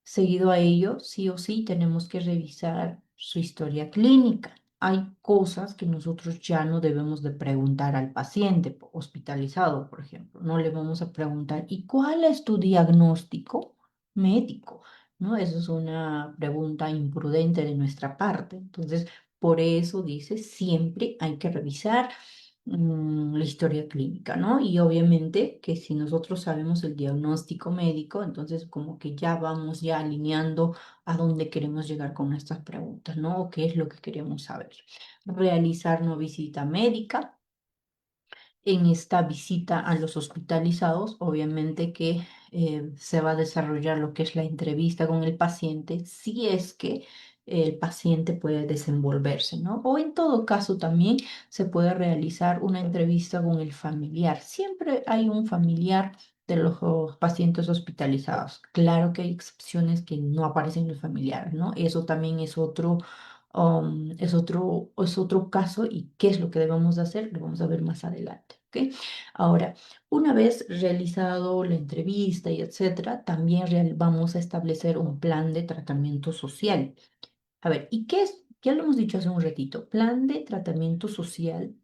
Seguido a ello, sí o sí, tenemos que revisar su historia clínica. Hay cosas que nosotros ya no debemos de preguntar al paciente hospitalizado, por ejemplo. No le vamos a preguntar, ¿y cuál es tu diagnóstico médico? ¿No? Eso es una pregunta imprudente de nuestra parte. Entonces, por eso dice, siempre hay que revisar la historia clínica, ¿no? Y obviamente que si nosotros sabemos el diagnóstico médico, entonces como que ya vamos ya alineando a dónde queremos llegar con nuestras preguntas, ¿no? O qué es lo que queremos saber. Realizar una visita médica. En esta visita a los hospitalizados, obviamente que se va a desarrollar lo que es la entrevista con el paciente, si es que el paciente puede desenvolverse, ¿no? O en todo caso también se puede realizar una entrevista con el familiar. Siempre hay un familiar de los pacientes hospitalizados. Claro que hay excepciones que no aparecen los familiares, ¿no? Eso también es otro caso y qué es lo que debemos de hacer, lo vamos a ver más adelante. ¿Ok? Ahora, una vez realizado la entrevista y etcétera, también vamos a establecer un plan de tratamiento social. A ver, ¿y qué es? Ya lo hemos dicho hace un ratito, plan de tratamiento social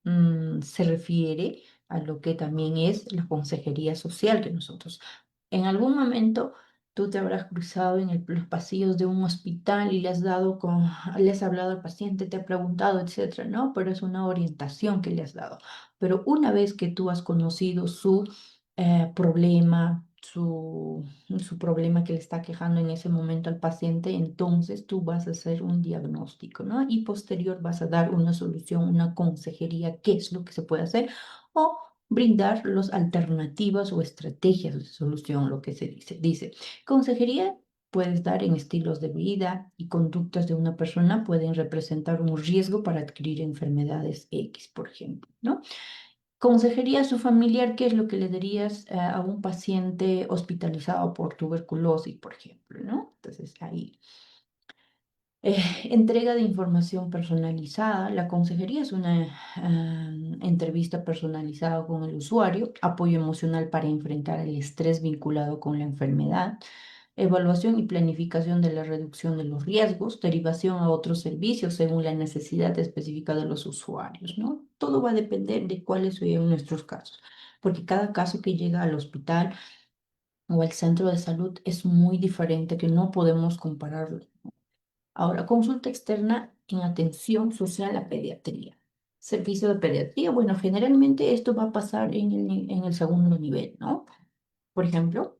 se refiere a lo que también es la consejería social que nosotros. En algún momento tú te habrás cruzado en los pasillos de un hospital y le has hablado al paciente, te ha preguntado, etcétera, ¿no? Pero es una orientación que le has dado. Pero una vez que tú has conocido su problema, su problema que le está quejando en ese momento al paciente, entonces tú vas a hacer un diagnóstico, ¿no? Y posterior vas a dar una solución, una consejería, qué es lo que se puede hacer o brindar las alternativas o estrategias de solución, lo que se dice. Dice, consejería puedes dar en estilos de vida y conductas de una persona pueden representar un riesgo para adquirir enfermedades X, por ejemplo, ¿no? Consejería a su familiar, ¿qué es lo que le darías a un paciente hospitalizado por tuberculosis, por ejemplo, ¿no? Entonces, ahí. Entrega de información personalizada. La consejería es una entrevista personalizada con el usuario, apoyo emocional para enfrentar el estrés vinculado con la enfermedad, evaluación y planificación de la reducción de los riesgos, derivación a otros servicios según la necesidad específica de los usuarios, ¿no? Todo va a depender de cuáles sean nuestros casos, porque cada caso que llega al hospital o al centro de salud es muy diferente, que no podemos compararlo. Ahora, consulta externa en atención social a pediatría. Servicio de pediatría, bueno, generalmente esto va a pasar en el segundo nivel, ¿no? Por ejemplo,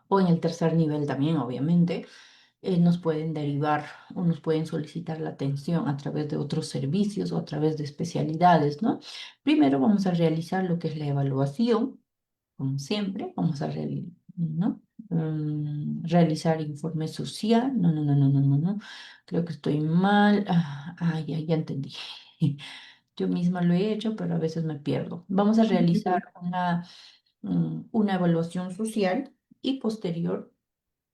o en el tercer nivel también, obviamente, nos pueden derivar o nos pueden solicitar la atención a través de otros servicios o a través de especialidades, ¿no? Primero vamos a realizar lo que es la evaluación, como siempre, vamos a ¿no? Realizar informe social. No, no, no, no, no, no, no. Creo que estoy mal. Ya, ya entendí. Yo misma lo he hecho, pero a veces me pierdo. Vamos a realizar una evaluación social y posterior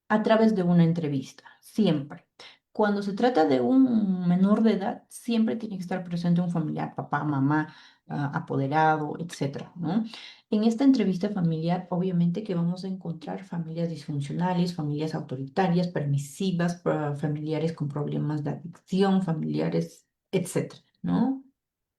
a través de una entrevista, siempre. Cuando se trata de un menor de edad, siempre tiene que estar presente un familiar, papá, mamá, apoderado, etcétera, ¿no? En esta entrevista familiar, obviamente que vamos a encontrar familias disfuncionales, familias autoritarias, permisivas, familiares con problemas de adicción, familiares, etcétera, ¿no?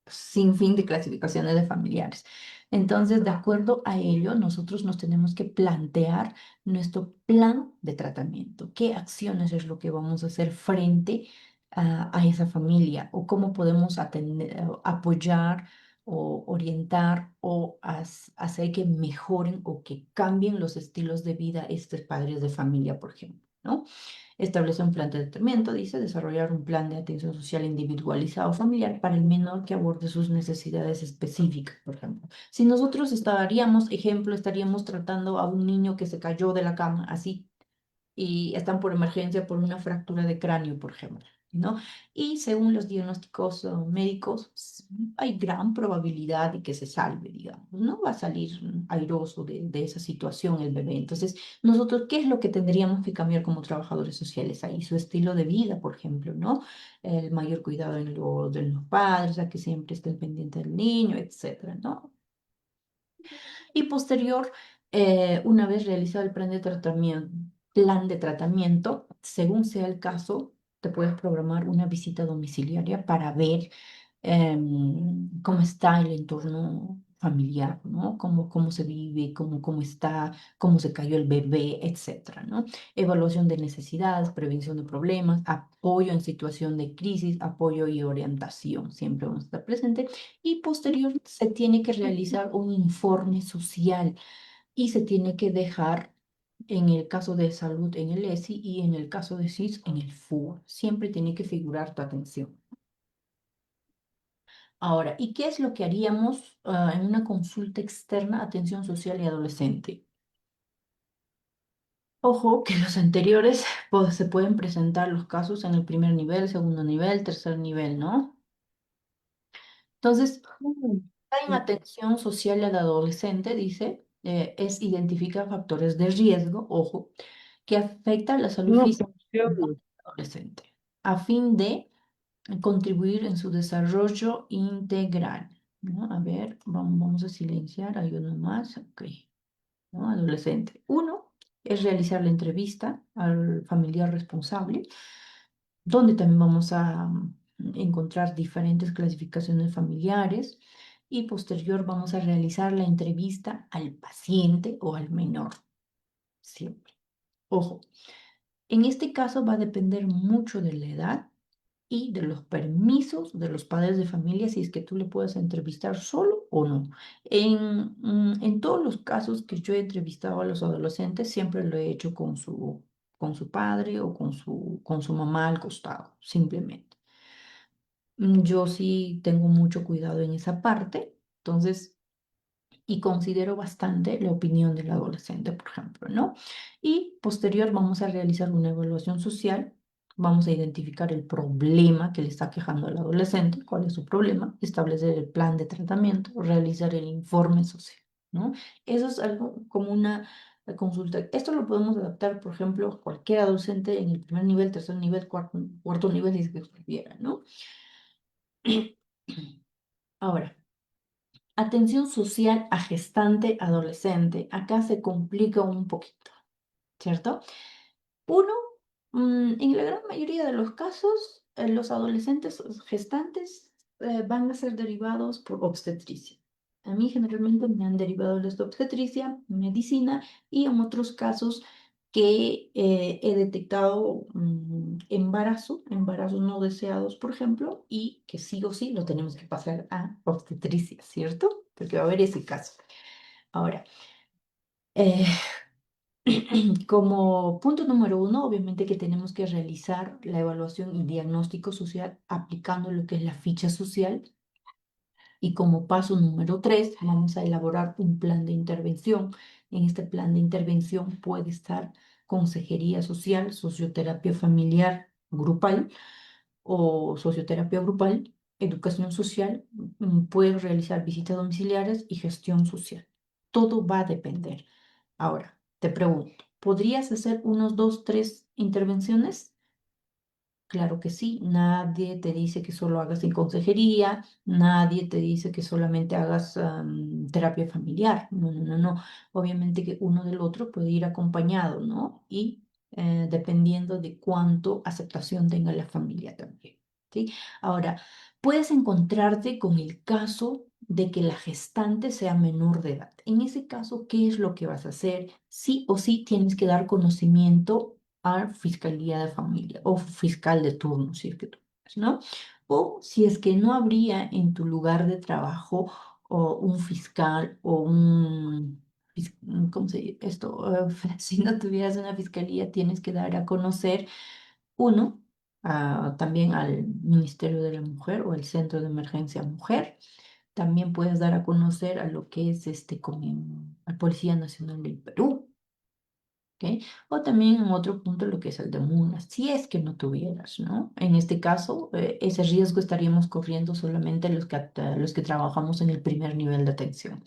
Sin fin de clasificaciones de familiares. Entonces, de acuerdo a ello, nosotros nos tenemos que plantear nuestro plan de tratamiento. ¿Qué acciones es lo que vamos a hacer frente a esa familia? ¿O cómo podemos atender, apoyar o orientar o hacer que mejoren o que cambien los estilos de vida estos padres de familia, por ejemplo, ¿no? Establece un plan de tratamiento, dice, desarrollar un plan de atención social individualizado familiar para el menor que aborde sus necesidades específicas, por ejemplo. Si nosotros estaríamos tratando a un niño que se cayó de la cama, así y están por emergencia por una fractura de cráneo, por ejemplo, ¿no? Y según los diagnósticos médicos, hay gran probabilidad de que se salve, digamos, ¿no? Va a salir airoso de esa situación el bebé. Entonces, nosotros, ¿qué es lo que tendríamos que cambiar como trabajadores sociales ahí? Su estilo de vida, por ejemplo, ¿no? El mayor cuidado de los padres, a que siempre estén pendientes del niño, etcétera, ¿no? Y posterior, una vez realizado el plan de tratamiento, según sea el caso, te puedes programar una visita domiciliaria para ver cómo está el entorno familiar, ¿no? Cómo se vive, cómo está, cómo se cayó el bebé, etcétera, ¿no? Evaluación de necesidades, prevención de problemas, apoyo en situación de crisis, apoyo y orientación, siempre vamos a estar presentes. Y posterior se tiene que realizar un informe social y se tiene que dejar, en el caso de salud, en el ESI y en el caso de SIS, en el FUA. Siempre tiene que figurar tu atención. Ahora, ¿y qué es lo que haríamos en una consulta externa, atención social y adolescente? Ojo que los anteriores pues, se pueden presentar los casos en el primer nivel, segundo nivel, tercer nivel, ¿no? Entonces, en atención social al adolescente, dice, es identificar factores de riesgo, ojo, que afectan la salud No física funciona. del adolescente, a fin de contribuir en su desarrollo integral, ¿no? A ver, vamos a silenciar, hay uno más, ok, ¿no? Adolescente. Uno es realizar la entrevista al familiar responsable, donde también vamos a encontrar diferentes clasificaciones familiares y posterior vamos a realizar la entrevista al paciente o al menor, siempre. Ojo, en este caso va a depender mucho de la edad y de los permisos de los padres de familia, si es que tú le puedes entrevistar solo o no. En todos los casos que yo he entrevistado a los adolescentes, siempre lo he hecho con su padre o con su mamá al costado, simplemente. Yo sí tengo mucho cuidado en esa parte, entonces y considero bastante la opinión del adolescente, por ejemplo, ¿no? Y posterior vamos a realizar una evaluación social, vamos a identificar el problema que le está quejando al adolescente, cuál es su problema, establecer el plan de tratamiento, realizar el informe social, ¿no? Eso es algo como una consulta. Esto lo podemos adaptar, por ejemplo, a cualquier adolescente en el primer nivel, tercer nivel, cuarto nivel, si es que estuviera, ¿no? Ahora. Atención social a gestante adolescente. Acá se complica un poquito. ¿cierto? Uno, en la gran mayoría de los casos, los adolescentes gestantes van a ser derivados por obstetricia. A mí generalmente me han derivado de obstetricia, medicina y en otros casos que he detectado embarazos no deseados, por ejemplo, y que sí o sí lo tenemos que pasar a obstetricia, ¿cierto? Porque va a haber ese caso. Ahora, eh, como punto número uno, obviamente que tenemos que realizar la evaluación y diagnóstico social aplicando lo que es la ficha social. Y como paso número tres, vamos a elaborar un plan de intervención. En este plan de intervención puede estar consejería social, socioterapia familiar grupal o socioterapia grupal, educación social, puede realizar visitas domiciliares y gestión social. Todo va a depender. Ahora, te pregunto, ¿podrías hacer unos dos, tres intervenciones? Claro que sí, nadie te dice que solo hagas en consejería, nadie te dice que solamente hagas terapia familiar. No, no, no, no. Obviamente que uno del otro puede ir acompañado, ¿no? Y dependiendo de cuánto aceptación tenga la familia también, ¿sí? Ahora, puedes encontrarte con el caso de que la gestante sea menor de edad. En ese caso, ¿qué es lo que vas a hacer? Sí o sí tienes que dar conocimiento a Fiscalía de Familia o fiscal de turno, si es que tú quieres, ¿no? O si es que no habría en tu lugar de trabajo o un fiscal o ¿cómo se dice esto? Si no tuvieras una fiscalía, tienes que dar a conocer uno, también al Ministerio de la Mujer o el Centro de Emergencia Mujer. También puedes dar a conocer a lo que es al Policía Nacional del Perú. ¿Ok? O también en otro punto lo que es el de MUNA, si es que no tuvieras, ¿no? En este caso, ese riesgo estaríamos corriendo solamente los que trabajamos en el primer nivel de atención.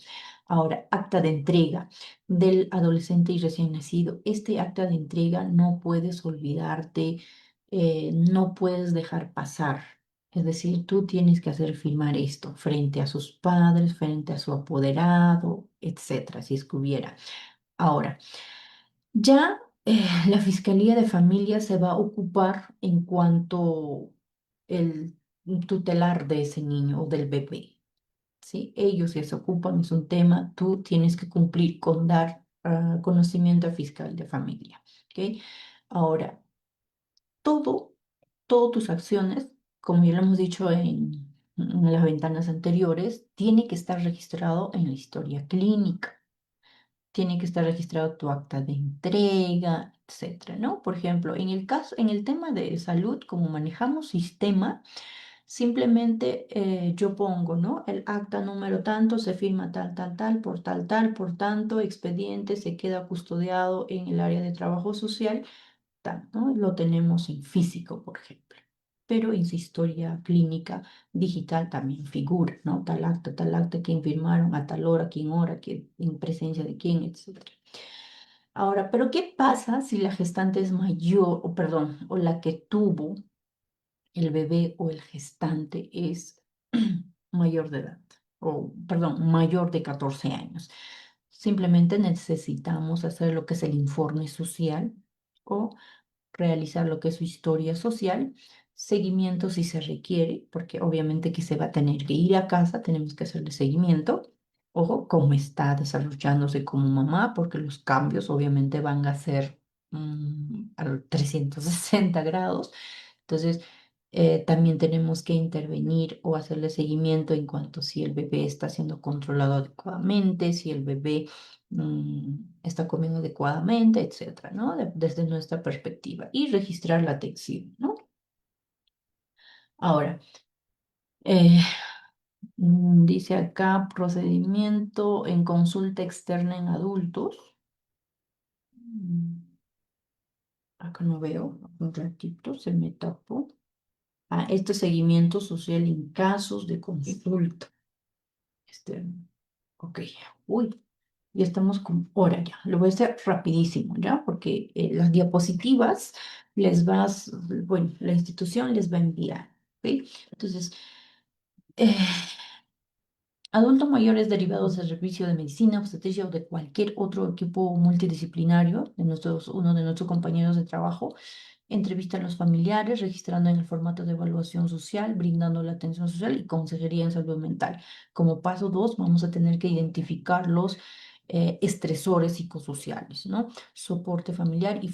Ahora, acta de entrega del adolescente y recién nacido. Este acta de entrega no puedes olvidarte, no puedes dejar pasar. Es decir, tú tienes que hacer firmar esto frente a sus padres, frente a su apoderado, etcétera, si es que hubiera. Ahora, ya la Fiscalía de Familia se va a ocupar en cuanto el tutelar de ese niño o del bebé, ¿sí? Ellos ya se ocupan, es un tema, tú tienes que cumplir con dar conocimiento al fiscal de familia, ¿ok? Ahora, todo, todas tus acciones, como ya lo hemos dicho en las ventanas anteriores, tiene que estar registrado en la historia clínica. Tiene que estar registrado tu acta de entrega, etcétera, ¿no? Por ejemplo, en el tema de salud, como manejamos sistema, simplemente yo pongo, ¿no? El acta número tanto se firma tal, tal, tal, por tanto, expediente se queda custodiado en el área de trabajo social, tal, ¿no? Lo tenemos en físico, por ejemplo. Pero en su historia clínica digital también figura, ¿no? Tal acta, quién firmaron, a tal hora, quién, en presencia de quién, etcétera. Ahora, pero ¿qué pasa si la gestante es mayor, o perdón, o la que tuvo el bebé o el gestante es mayor de edad, o perdón, mayor de 14 años? Simplemente necesitamos hacer lo que es el informe social o realizar lo que es su historia social, seguimiento si se requiere, porque obviamente que se va a tener que ir a casa, tenemos que hacerle seguimiento. Ojo, cómo está desarrollándose como mamá, porque los cambios obviamente van a ser a 360 grados. Entonces, también tenemos que intervenir o hacerle seguimiento en cuanto si el bebé está siendo controlado adecuadamente, si el bebé está comiendo adecuadamente, etcétera, ¿no? Desde nuestra perspectiva y registrar la atención, ¿no? Ahora, eh, dice acá procedimiento en consulta externa en adultos. Mm, Acá no veo, un ratito, se me tapó. Este seguimiento social en casos de consulta externa. Ok, uy, ya estamos con hora ya. Lo voy a hacer rapidísimo, ¿ya? Porque las diapositivas bueno, la institución les va a enviar, ¿ok? Entonces, eh, Adultos mayores derivados del servicio de medicina, obstetricia o de cualquier otro equipo multidisciplinario uno de nuestros compañeros de trabajo. Entrevistan a los familiares, registrando en el formato de evaluación social, brindando la atención social y consejería en salud mental. Como paso dos, vamos a tener que identificar los estresores psicosociales, ¿no? Soporte familiar y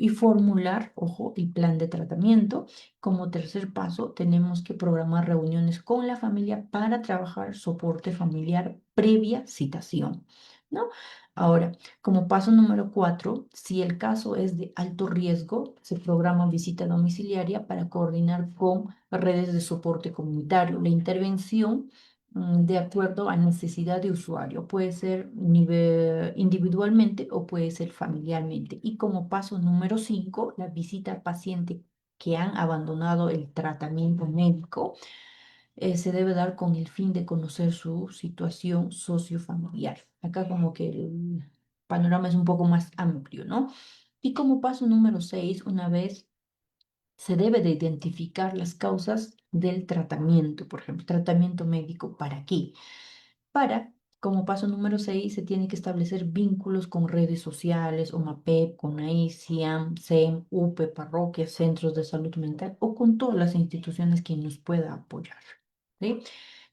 formular, ojo, el plan de tratamiento. Como tercer paso, tenemos que programar reuniones con la familia para trabajar soporte familiar previa citación, ¿no? Ahora, como paso número cuatro, si el caso es de alto riesgo, se programa visita domiciliaria para coordinar con redes de soporte comunitario. La intervención, de acuerdo a necesidad de usuario, puede ser individualmente o puede ser familiarmente. Y como paso número cinco, la visita al paciente que han abandonado el tratamiento médico se debe dar con el fin de conocer su situación sociofamiliar. Acá como que el panorama es un poco más amplio, ¿no? Y como paso número seis, una vez se debe de identificar las causas del tratamiento, por ejemplo, tratamiento médico, ¿para qué? Para, como paso número 6 se tiene que establecer vínculos con redes sociales, OMAPEP, con CIAM, SEM, UPE, parroquias, centros de salud mental o con todas las instituciones que nos pueda apoyar, ¿sí?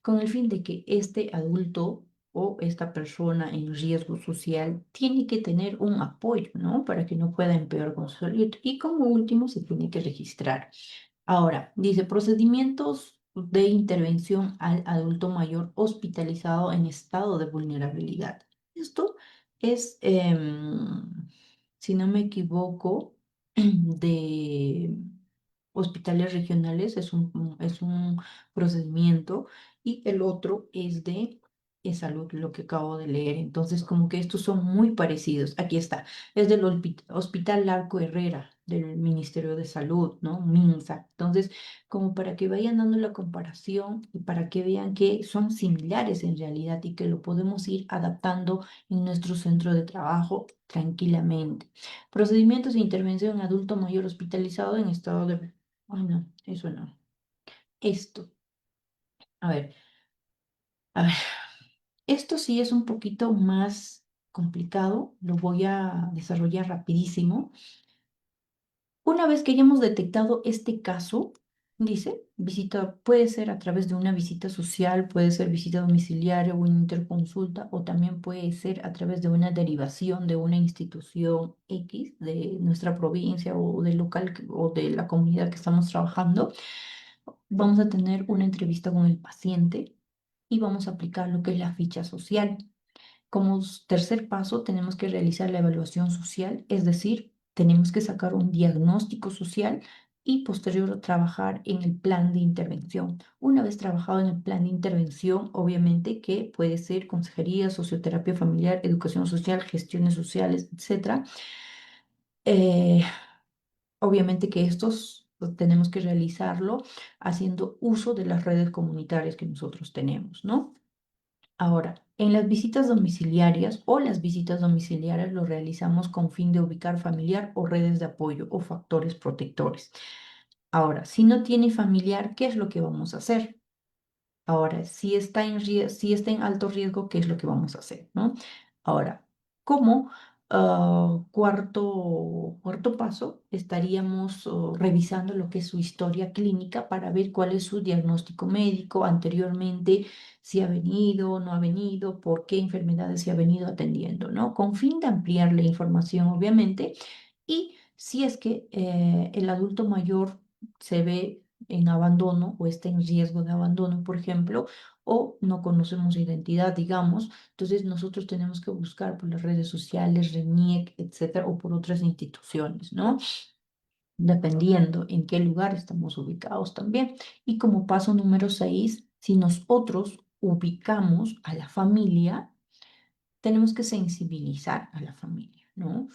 Con el fin de que este adulto o esta persona en riesgo social tiene que tener un apoyo, ¿no? Para que no pueda empeorar con su salud. Y como último, se tiene que registrar. Ahora, dice procedimientos de intervención al adulto mayor hospitalizado en estado de vulnerabilidad. Esto es, si no me equivoco, de hospitales regionales, es un procedimiento, y el otro es de salud, lo que acabo de leer. Entonces, como que estos son muy parecidos. Aquí está, es del Hospital Larco Herrera, del Ministerio de Salud, ¿no? MINSA. Entonces, como para que vayan dando la comparación y para que vean que son similares en realidad y que lo podemos ir adaptando en nuestro centro de trabajo tranquilamente. Procedimientos de intervención en adulto mayor hospitalizado en estado de... Ay, no, eso no. Esto. A ver, a ver. Esto sí es un poquito más complicado. Lo voy a desarrollar rapidísimo. Una vez que hayamos detectado este caso, dice, visita puede ser a través de una visita social, puede ser visita domiciliaria o una interconsulta, o también puede ser a través de una derivación de una institución X de nuestra provincia o del local o de la comunidad que estamos trabajando. Vamos a tener una entrevista con el paciente y vamos a aplicar lo que es la ficha social. Como tercer paso, tenemos que realizar la evaluación social, es decir, tenemos que sacar un diagnóstico social y posterior trabajar en el plan de intervención. Una vez trabajado en el plan de intervención, obviamente que puede ser consejería, socioterapia familiar, educación social, gestiones sociales, etcétera. Eh, Obviamente que estos tenemos que realizarlo haciendo uso de las redes comunitarias que nosotros tenemos, ¿no? Ahora, en las visitas domiciliarias o las visitas domiciliarias lo realizamos con fin de ubicar familiar o redes de apoyo o factores protectores. Ahora, si no tiene familiar, ¿qué es lo que vamos a hacer? Ahora, si está en alto riesgo, ¿qué es lo que vamos a hacer, no? Ahora, como cuarto paso, estaríamos revisando lo que es su historia clínica para ver cuál es su diagnóstico médico anteriormente, si ha venido, no ha venido, por qué enfermedades se ha venido atendiendo, ¿no? Con fin de ampliar la información, obviamente, y si es que el adulto mayor se ve en abandono o está en riesgo de abandono, por ejemplo, o no conocemos su identidad, digamos, entonces nosotros tenemos que buscar por las redes sociales, RENIEC, etcétera, o por otras instituciones, ¿no? Dependiendo en qué lugar estamos ubicados también. Y como paso número 6, si nosotros ubicamos a la familia, tenemos que sensibilizar a la familia, ¿no?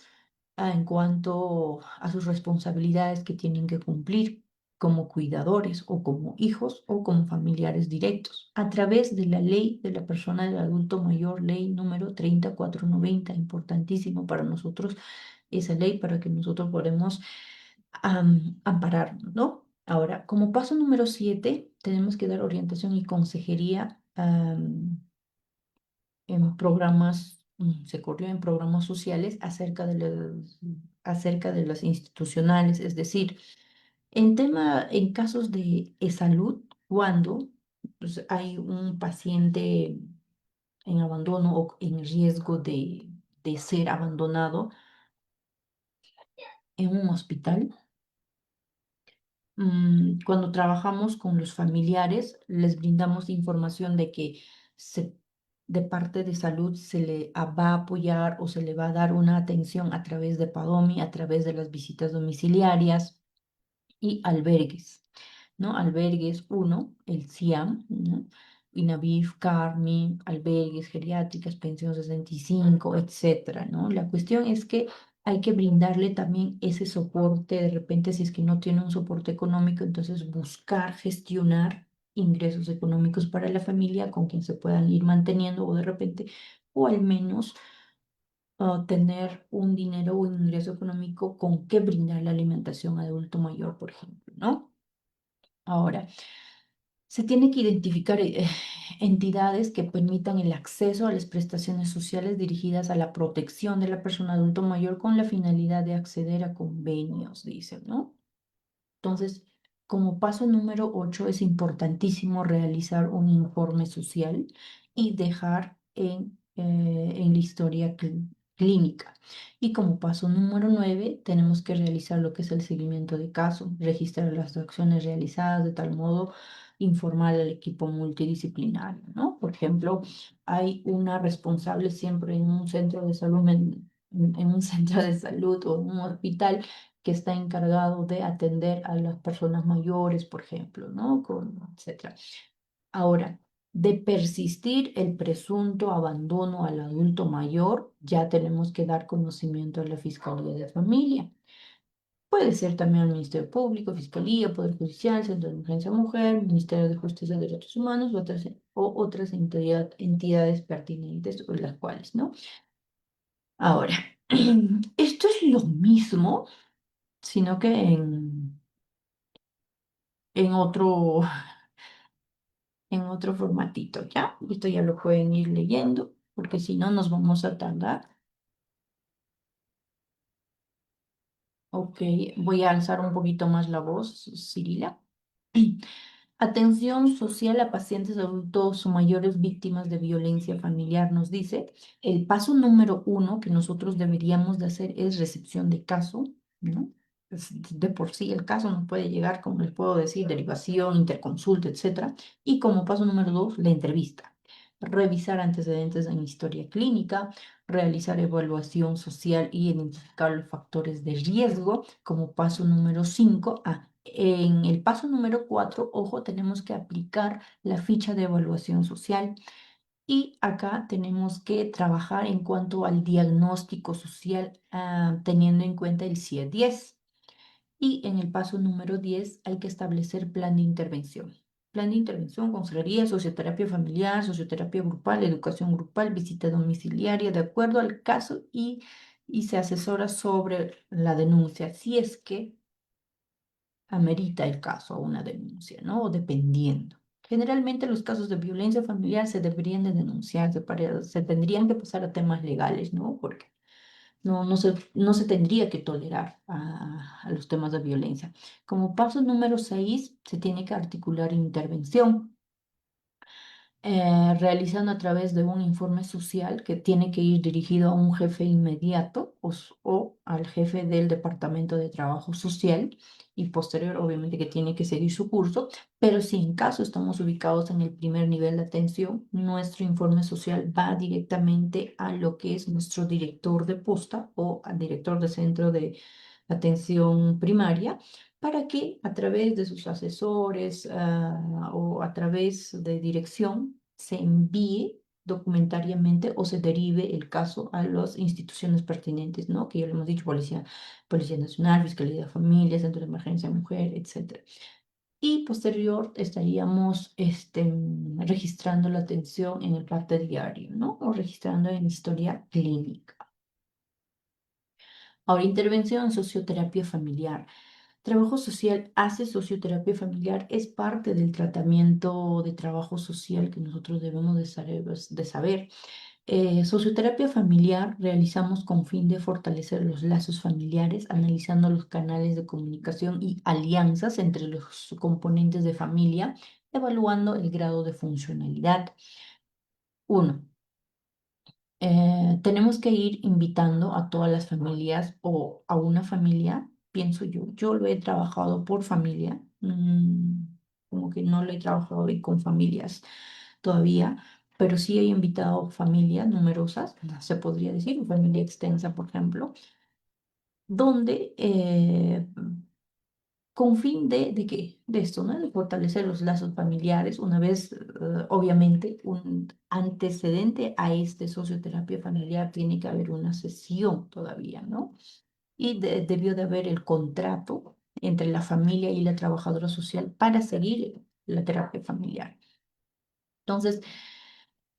En cuanto a sus responsabilidades que tienen que cumplir como cuidadores o como hijos o como familiares directos, a través de la ley de la persona del adulto mayor, ley número 30490, importantísimo para nosotros esa ley para que nosotros podamos ampararnos, ¿no? Ahora, como paso número 7, tenemos que dar orientación y consejería en programas, se corrió en programas sociales acerca de las institucionales, es decir, en casos de salud, cuando pues, hay un paciente en abandono o en riesgo de ser abandonado en un hospital. Cuando trabajamos con los familiares, les brindamos información de que de parte de salud se le va a apoyar o se le va a dar una atención a través de PADOMI, a través de las visitas domiciliarias y albergues, ¿no? Albergues uno, el CIAM, ¿no? INAVIF, CARMI, albergues geriátricas, pensión 65, etcétera, ¿no? La cuestión es que hay que brindarle también ese soporte, de repente, si es que no tiene un soporte económico, entonces buscar, gestionar ingresos económicos para la familia con quien se puedan ir manteniendo o de repente, o al menos tener un dinero o un ingreso económico con que brindar la alimentación a adulto mayor, por ejemplo, ¿no? Ahora, se tiene que identificar entidades que permitan el acceso a las prestaciones sociales dirigidas a la protección de la persona adulto mayor con la finalidad de acceder a convenios, dicen, ¿no? Entonces, como paso número 8 es importantísimo realizar un informe social y dejar en la historia clínica. Y como paso número 9 tenemos que realizar lo que es el seguimiento de caso, registrar las acciones realizadas de tal modo informar al equipo multidisciplinario, ¿no? Por ejemplo, hay una responsable siempre en un centro de salud, en un centro de salud o en un hospital que está encargado de atender a las personas mayores, por ejemplo, ¿no? Etcétera. Ahora, de persistir el presunto abandono al adulto mayor, ya tenemos que dar conocimiento a la Fiscalía de Familia. Puede ser también al Ministerio Público, Fiscalía, Poder Judicial, Centro de Emergencia Mujer, Ministerio de Justicia y Derechos Humanos o otras entidades pertinentes o las cuales, ¿no? Ahora, esto es lo mismo, sino que en otro, en otro formatito, ¿ya? Esto ya lo pueden ir leyendo, porque si no nos vamos a tardar. Ok, voy a alzar un poquito más la voz, Cirila. Atención social a pacientes adultos o mayores víctimas de violencia familiar, nos dice. El paso número 1 que nosotros deberíamos de hacer es recepción de caso, ¿no? De por sí el caso nos puede llegar, como les puedo decir, derivación, interconsulta, etcétera. Y como paso número 2, la entrevista. Revisar antecedentes en historia clínica, realizar evaluación social y identificar los factores de riesgo. Como paso número 5, en el paso número 4, ojo, tenemos que aplicar la ficha de evaluación social. Y acá tenemos que trabajar en cuanto al diagnóstico social, teniendo en cuenta el CIE-10. Y en el paso número 10 hay que establecer plan de intervención. Plan de intervención, consejería, socioterapia familiar, socioterapia grupal, educación grupal, visita domiciliaria, de acuerdo al caso y se asesora sobre la denuncia, si es que amerita el caso a una denuncia, ¿no? O dependiendo. Generalmente los casos de violencia familiar se deberían de denunciar, se tendrían que pasar a temas legales, ¿no? Porque no se tendría que tolerar a los temas de violencia. Como paso número 6, se tiene que articular intervención realizando a través de un informe social que tiene que ir dirigido a un jefe inmediato o al jefe del Departamento de Trabajo Social y posterior, obviamente, que tiene que seguir su curso, pero si en caso estamos ubicados en el primer nivel de atención, nuestro informe social va directamente a lo que es nuestro director de posta o al director de centro de atención primaria para que a través de sus asesores o a través de dirección se envíe documentariamente o se derive el caso a las instituciones pertinentes, ¿no? Que ya lo hemos dicho, Policía Nacional, Fiscalía de Familia, Centro de Emergencia Mujer, etcétera. Y posterior estaríamos registrando la atención en el parte diario, ¿no? O registrando en historia clínica. Ahora, intervención en socioterapia familiar. Trabajo social hace socioterapia familiar, es parte del tratamiento de trabajo social que nosotros debemos de saber. Socioterapia familiar realizamos con fin de fortalecer los lazos familiares, analizando los canales de comunicación y alianzas entre los componentes de familia, evaluando el grado de funcionalidad. Uno, tenemos que ir invitando a todas las familias o a una familia, pienso yo. Yo lo he trabajado por familia, como que no lo he trabajado hoy con familias todavía, pero sí he invitado familias numerosas, se podría decir, una familia extensa, por ejemplo, donde con fin ¿de qué? De esto, ¿no? De fortalecer los lazos familiares. Una vez, obviamente, un antecedente a este socioterapia familiar tiene que haber una sesión todavía, ¿no? Y debió de haber el contrato entre la familia y la trabajadora social para seguir la terapia familiar. Entonces,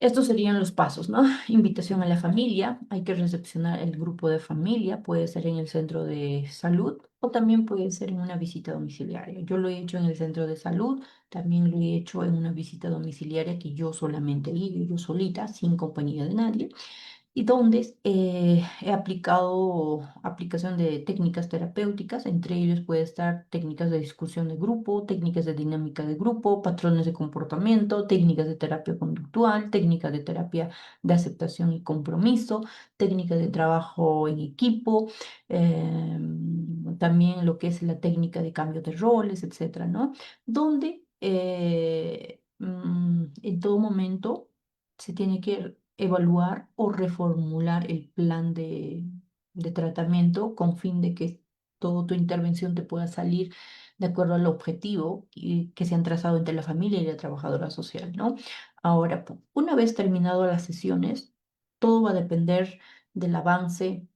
estos serían los pasos, ¿no? Invitación a la familia, hay que recepcionar el grupo de familia, puede ser en el centro de salud o también puede ser en una visita domiciliaria. Yo lo he hecho en el centro de salud, también lo he hecho en una visita domiciliaria que yo solamente he ido, yo solita, sin compañía de nadie y donde he aplicado aplicación de técnicas terapéuticas, entre ellos puede estar técnicas de discusión de grupo, técnicas de dinámica de grupo, patrones de comportamiento, técnicas de terapia conductual, técnicas de terapia de aceptación y compromiso, técnicas de trabajo en equipo, también lo que es la técnica de cambio de roles, etcétera, ¿no? Donde en todo momento se tiene que evaluar o reformular el plan de tratamiento con fin de que toda tu intervención te pueda salir de acuerdo al objetivo que se han trazado entre la familia y la trabajadora social, ¿no? Ahora, una vez terminado las sesiones, todo va a depender del avance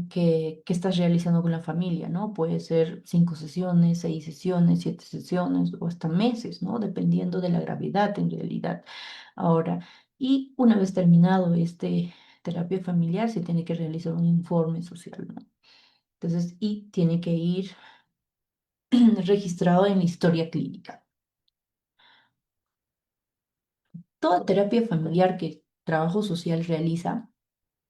que estás realizando con la familia, ¿no? Puede ser 5 sesiones, 6 sesiones, 7 sesiones o hasta meses, ¿no? Dependiendo de la gravedad en realidad. Ahora, y una vez terminado este terapia familiar, se tiene que realizar un informe social, ¿no? Entonces, y tiene que ir registrado en la historia clínica. Toda terapia familiar que trabajo social realiza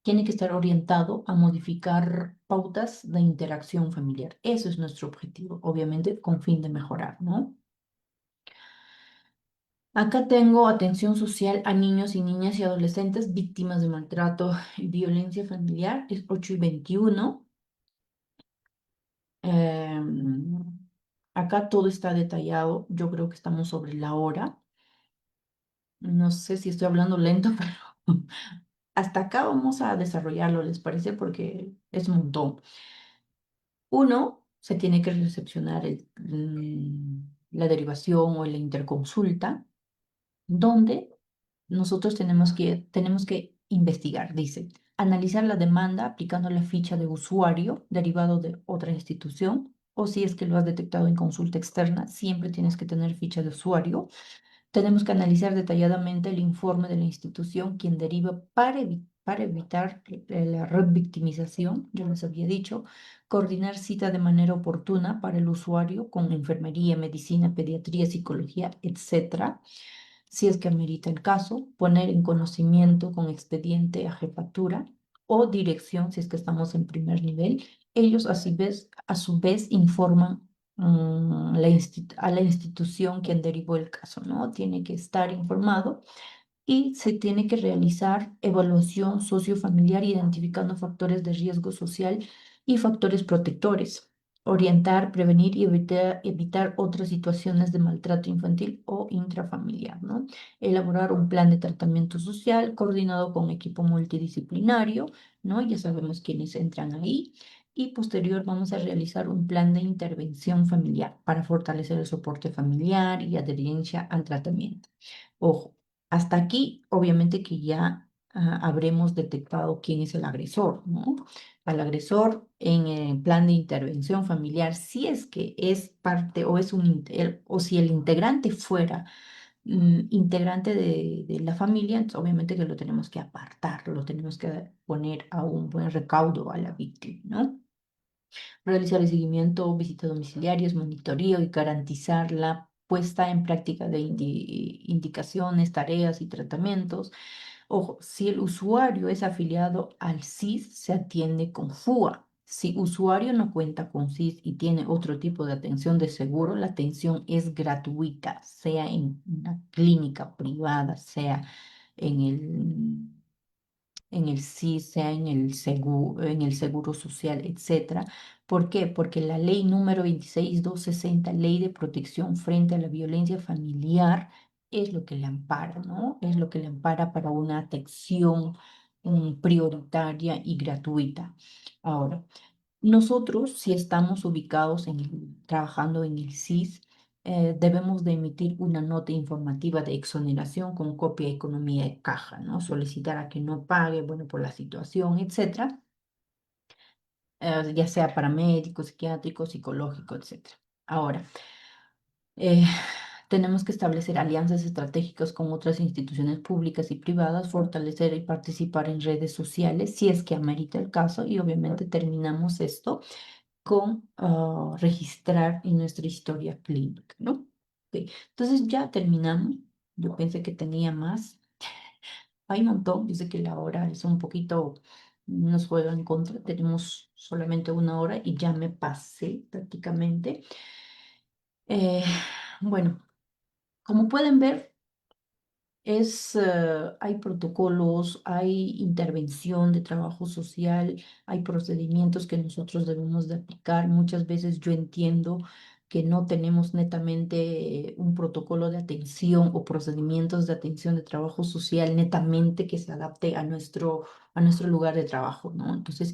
tiene que estar orientado a modificar pautas de interacción familiar. Eso es nuestro objetivo, obviamente con fin de mejorar, ¿no? Acá tengo atención social a niños y niñas y adolescentes víctimas de maltrato y violencia familiar, es 8:21. Acá todo está detallado, yo creo que estamos sobre la hora. No sé si estoy hablando lento, pero hasta acá vamos a desarrollarlo, ¿les parece? Porque es un montón. Uno, se tiene que recepcionar la derivación o la interconsulta, donde nosotros tenemos que investigar, dice, analizar la demanda aplicando la ficha de usuario derivado de otra institución, o si es que lo has detectado en consulta externa, siempre tienes que tener ficha de usuario. Tenemos que analizar detalladamente el informe de la institución, quien deriva para evitar la revictimización, yo les había dicho, coordinar cita de manera oportuna para el usuario con enfermería, medicina, pediatría, psicología, etcétera. Si es que amerita el caso, poner en conocimiento con expediente a jefatura o dirección, si es que estamos en primer nivel. Ellos a su vez informan a la institución quien derivó el caso, ¿no? Tiene que estar informado y se tiene que realizar evaluación sociofamiliar identificando factores de riesgo social y factores protectores. Orientar, prevenir y evitar otras situaciones de maltrato infantil o intrafamiliar, ¿no? Elaborar un plan de tratamiento social coordinado con equipo multidisciplinario, ¿no? Ya sabemos quiénes entran ahí y posterior vamos a realizar un plan de intervención familiar para fortalecer el soporte familiar y adherencia al tratamiento. Ojo, hasta aquí obviamente que ya habremos detectado quién es el agresor, ¿no? Al agresor en el plan de intervención familiar, si es que es parte o es o si el integrante fuera integrante de la familia, entonces obviamente que lo tenemos que apartar, lo tenemos que poner a un buen recaudo a la víctima, ¿no? realizar el seguimiento, visitas domiciliarias, monitoreo y garantizar la puesta en práctica de indicaciones, tareas y tratamientos. Ojo, si el usuario es afiliado al SIS, se atiende con FUA. Si usuario no cuenta con SIS y tiene otro tipo de atención de seguro, la atención es gratuita, sea en una clínica privada, sea en el SIS, sea en el Seguro Social, etcétera. ¿Por qué? Porque la ley número 26260, Ley de Protección frente a la Violencia Familiar, es lo que le ampara, ¿no? Es lo que le ampara para una atención prioritaria y gratuita. Ahora, nosotros, si estamos ubicados trabajando en el SIS, debemos de emitir una nota informativa de exoneración con copia de economía de caja, ¿no? Solicitar a que no pague, bueno, por la situación, etcétera, ya sea para médicos, psiquiátricos, psicológico, etcétera. Ahora, eh, tenemos que establecer alianzas estratégicas con otras instituciones públicas y privadas, fortalecer y participar en redes sociales, si es que amerita el caso, y obviamente terminamos esto con registrar en nuestra historia clínica, ¿no? Ok, entonces ya terminamos. Yo pensé que tenía más. Hay un montón. Yo sé que la hora es un poquito, nos juega en contra. Tenemos solamente una hora y ya me pasé prácticamente. Eh, bueno, como pueden ver, hay protocolos, hay intervención de trabajo social, hay procedimientos que nosotros debemos de aplicar. Muchas veces yo entiendo que no tenemos netamente un protocolo de atención o procedimientos de atención de trabajo social netamente que se adapte a nuestro lugar de trabajo, ¿no? Entonces,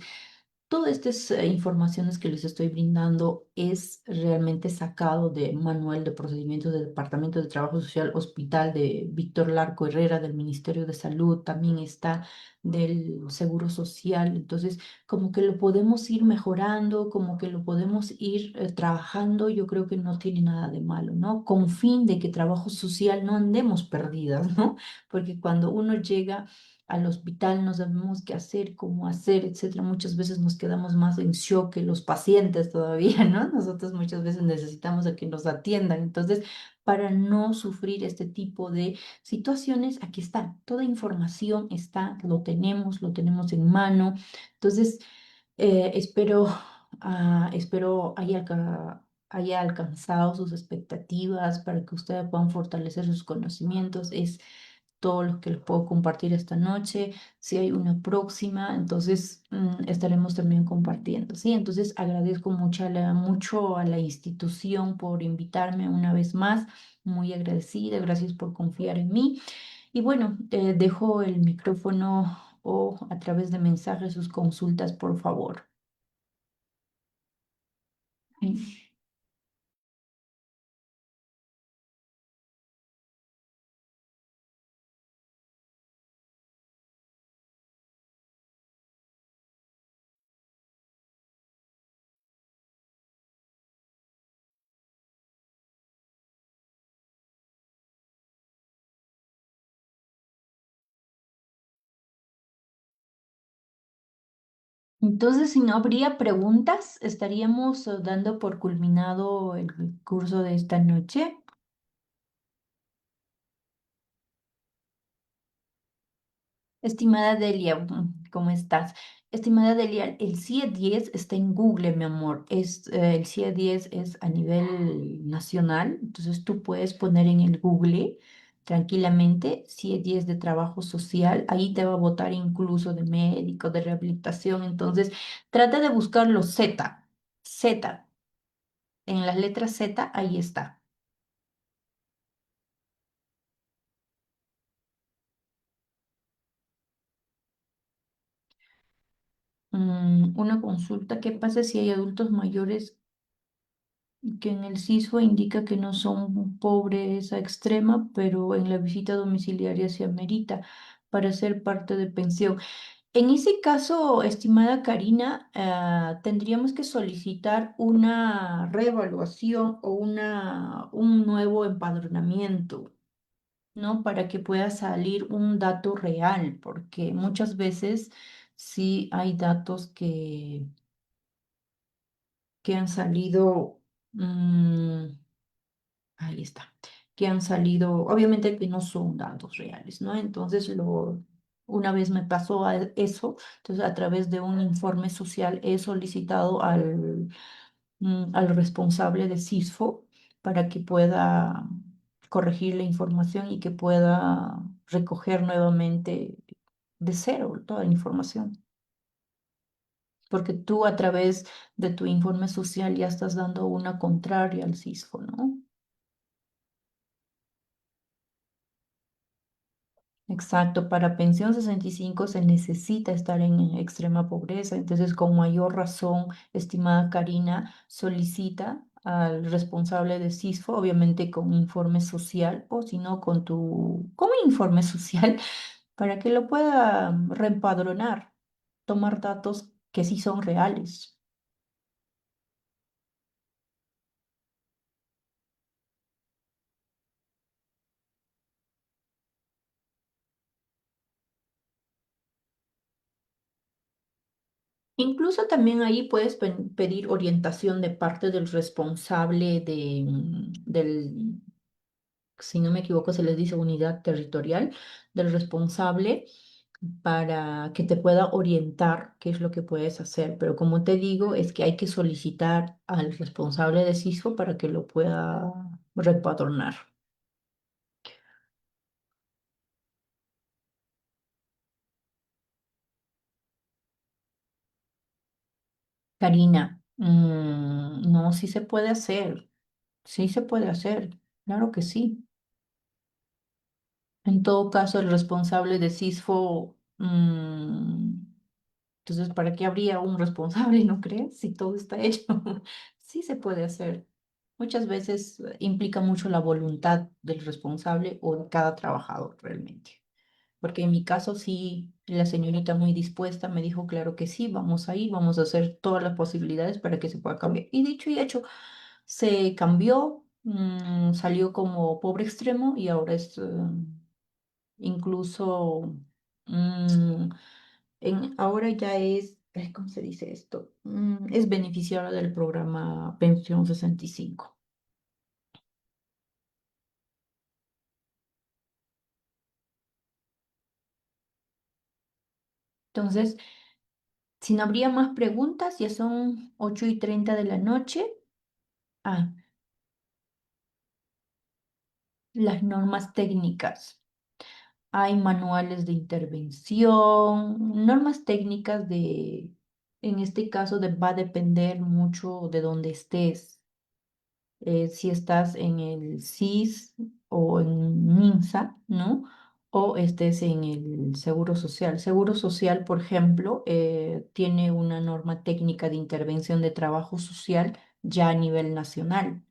todas estas informaciones que les estoy brindando es realmente sacado de Manual de Procedimientos del Departamento de Trabajo Social Hospital de Víctor Larco Herrera del Ministerio de Salud, también está del Seguro Social. Entonces, como que lo podemos ir mejorando, como que lo podemos ir trabajando, yo creo que no tiene nada de malo, ¿no? Con fin de que trabajo social no andemos perdidas, ¿no? Porque cuando uno llega al hospital no sabemos qué hacer, cómo hacer, etcétera. Muchas veces nos quedamos más en shock que los pacientes todavía, ¿no? Nosotros muchas veces necesitamos a que nos atiendan. Entonces, para no sufrir este tipo de situaciones, aquí está, toda información está, lo tenemos en mano. Entonces, espero haya alcanzado sus expectativas para que ustedes puedan fortalecer sus conocimientos. Es todo lo que les puedo compartir esta noche. Si hay una próxima, entonces estaremos también compartiendo, ¿sí? Entonces agradezco mucho a la institución por invitarme una vez más. Muy agradecida, gracias por confiar en mí. Y bueno, dejo el micrófono o a través de mensajes sus consultas, por favor. Sí. Entonces, si no habría preguntas, estaríamos dando por culminado el curso de esta noche. Estimada Delia, ¿cómo estás? Estimada Delia, el CIE 10 está en Google, mi amor. El CIE 10 es a nivel nacional, entonces tú puedes poner en el Google tranquilamente CIE 10 de trabajo social, ahí te va a botar incluso de médico, de rehabilitación, entonces trata de buscar los Z, en las letras Z, ahí está. Una consulta, ¿qué pasa si hay adultos mayores que en el CISFO indica que no son pobreza extrema, pero en la visita domiciliaria se amerita para ser parte de pensión? En ese caso, estimada Karina, tendríamos que solicitar una reevaluación o un nuevo empadronamiento, ¿no? Para que pueda salir un dato real, porque muchas veces sí hay datos que han salido, mm, ahí está, que han salido, obviamente que no son datos reales, ¿no? Entonces, una vez me pasó eso, entonces a través de un informe social he solicitado al responsable de CISFO para que pueda corregir la información y que pueda recoger nuevamente de cero toda la información. Porque tú a través de tu informe social ya estás dando una contraria al CISFO, ¿no? Exacto, para pensión 65 se necesita estar en extrema pobreza, entonces con mayor razón, estimada Karina, solicita al responsable de CISFO, obviamente con informe social o si no con un informe social para que lo pueda reempadronar, tomar datos que sí son reales. Incluso también ahí puedes pedir orientación de parte del responsable si no me equivoco, se les dice unidad territorial, del responsable para que te pueda orientar qué es lo que puedes hacer. Pero como te digo, es que hay que solicitar al responsable de CISFO para que lo pueda repadronar. Karina, no, sí se puede hacer, sí se puede hacer, claro que sí. En todo caso, el responsable de CISFO, entonces, ¿para qué habría un responsable, no crees? Si todo está hecho, sí se puede hacer. Muchas veces implica mucho la voluntad del responsable o de cada trabajador realmente. Porque en mi caso sí, la señorita muy dispuesta me dijo, claro que sí, vamos a ir, vamos a hacer todas las posibilidades para que se pueda cambiar. Y dicho y hecho, se cambió, salió como pobre extremo y ahora es incluso, mm, ahora ya es, ay, ¿cómo se dice esto? Es beneficiario del programa Pensión 65. Entonces, si no habría más preguntas, ya son 8:30 de la noche. Ah, las normas técnicas. Hay manuales de intervención, normas técnicas en este caso va a depender mucho de dónde estés. Si estás en el SIS o en MINSA, ¿no? O estés en el Seguro Social. Seguro Social, por ejemplo, tiene una norma técnica de intervención de trabajo social ya a nivel nacional.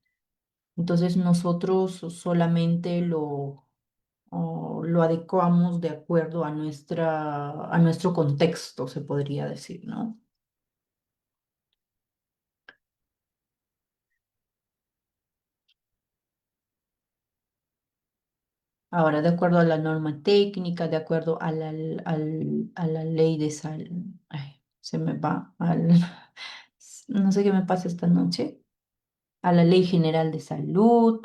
Entonces nosotros solamente lo adecuamos de acuerdo a nuestro contexto, se podría decir, ¿no? Ahora, de acuerdo a la norma técnica, de acuerdo a la ley de ay, se me va, no sé qué me pasa esta noche, a la ley general de salud,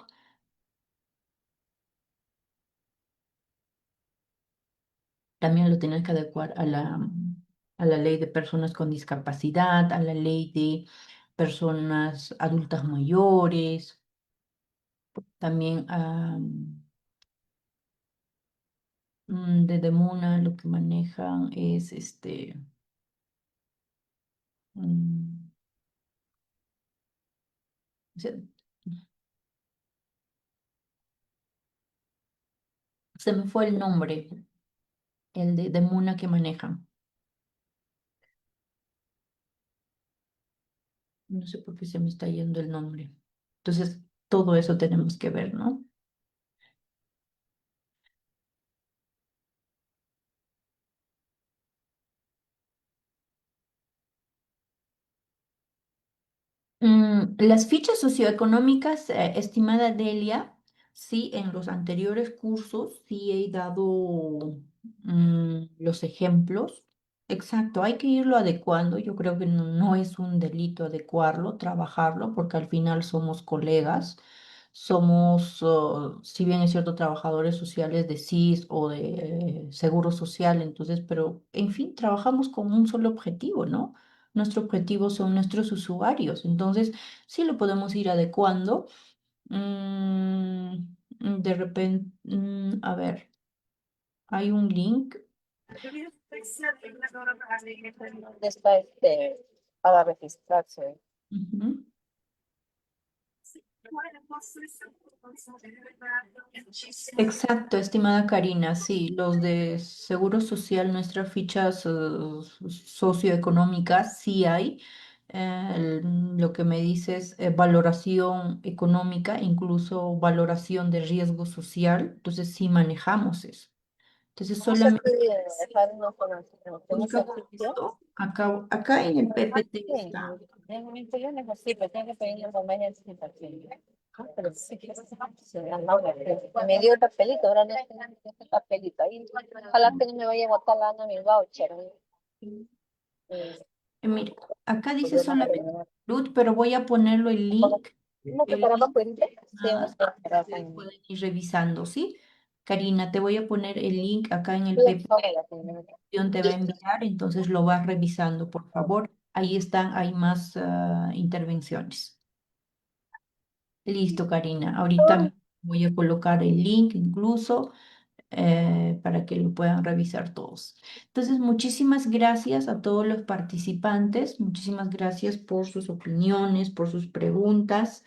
también lo tienes que adecuar a la ley de personas con discapacidad, a la ley de personas adultas mayores, también de Demuna lo que manejan es mm, se, se me fue el nombre, el de Demuna que manejan. No sé por qué se me está yendo el nombre. Entonces, todo eso tenemos que ver, ¿no? Las fichas socioeconómicas, estimada Delia, sí, en los anteriores cursos sí he dado los ejemplos. exacto, hay que irlo adecuando. Yo creo que no es un delito adecuarlo, trabajarlo, porque al final somos colegas, somos, si bien es cierto, trabajadores sociales de SIS o de Seguro Social, entonces, pero en fin, trabajamos con un solo objetivo, ¿no? Nuestro objetivo son nuestros usuarios, entonces sí lo podemos ir adecuando. De repente, a ver, hay un link. ¿Dónde está para registrarse? Ujú. Exacto, estimada Karina, sí, los de Seguro Social, nuestras fichas socioeconómicas, sí hay. Lo que me dices, valoración económica, incluso valoración de riesgo social, entonces sí manejamos eso. Entonces ¿Cómo se solamente puede dejar uno conocido? ¿En busca ese por sitio? esto, acá en el PPT Sí, está. en mi interior es así, pero tengo que pedir la convenio de anticipación. Pero sí, sí, no, me dio el papelito, ahora no tengo este papelito ahí. Ojalá que no me vaya a botar la Ana mi voucher. Mire, acá dice solamente salud, pero voy a ponerlo el link. ¿Cómo que El para link papelito? Sí, más para que ustedes puedan ir revisando, ¿sí? Karina, te voy a poner el link acá en el PP, te va a enviar, entonces lo vas revisando, por favor. Ahí están, hay más intervenciones. Listo, Karina. Ahorita voy a colocar el link incluso para que lo puedan revisar todos. Entonces, muchísimas gracias a todos los participantes, muchísimas gracias por sus opiniones, por sus preguntas.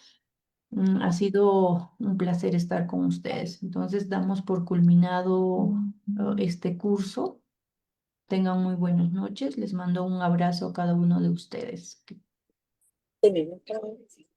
Ha sido un placer estar con ustedes. Entonces, damos por culminado este curso. Tengan muy buenas noches. Les mando un abrazo a cada uno de ustedes. sí.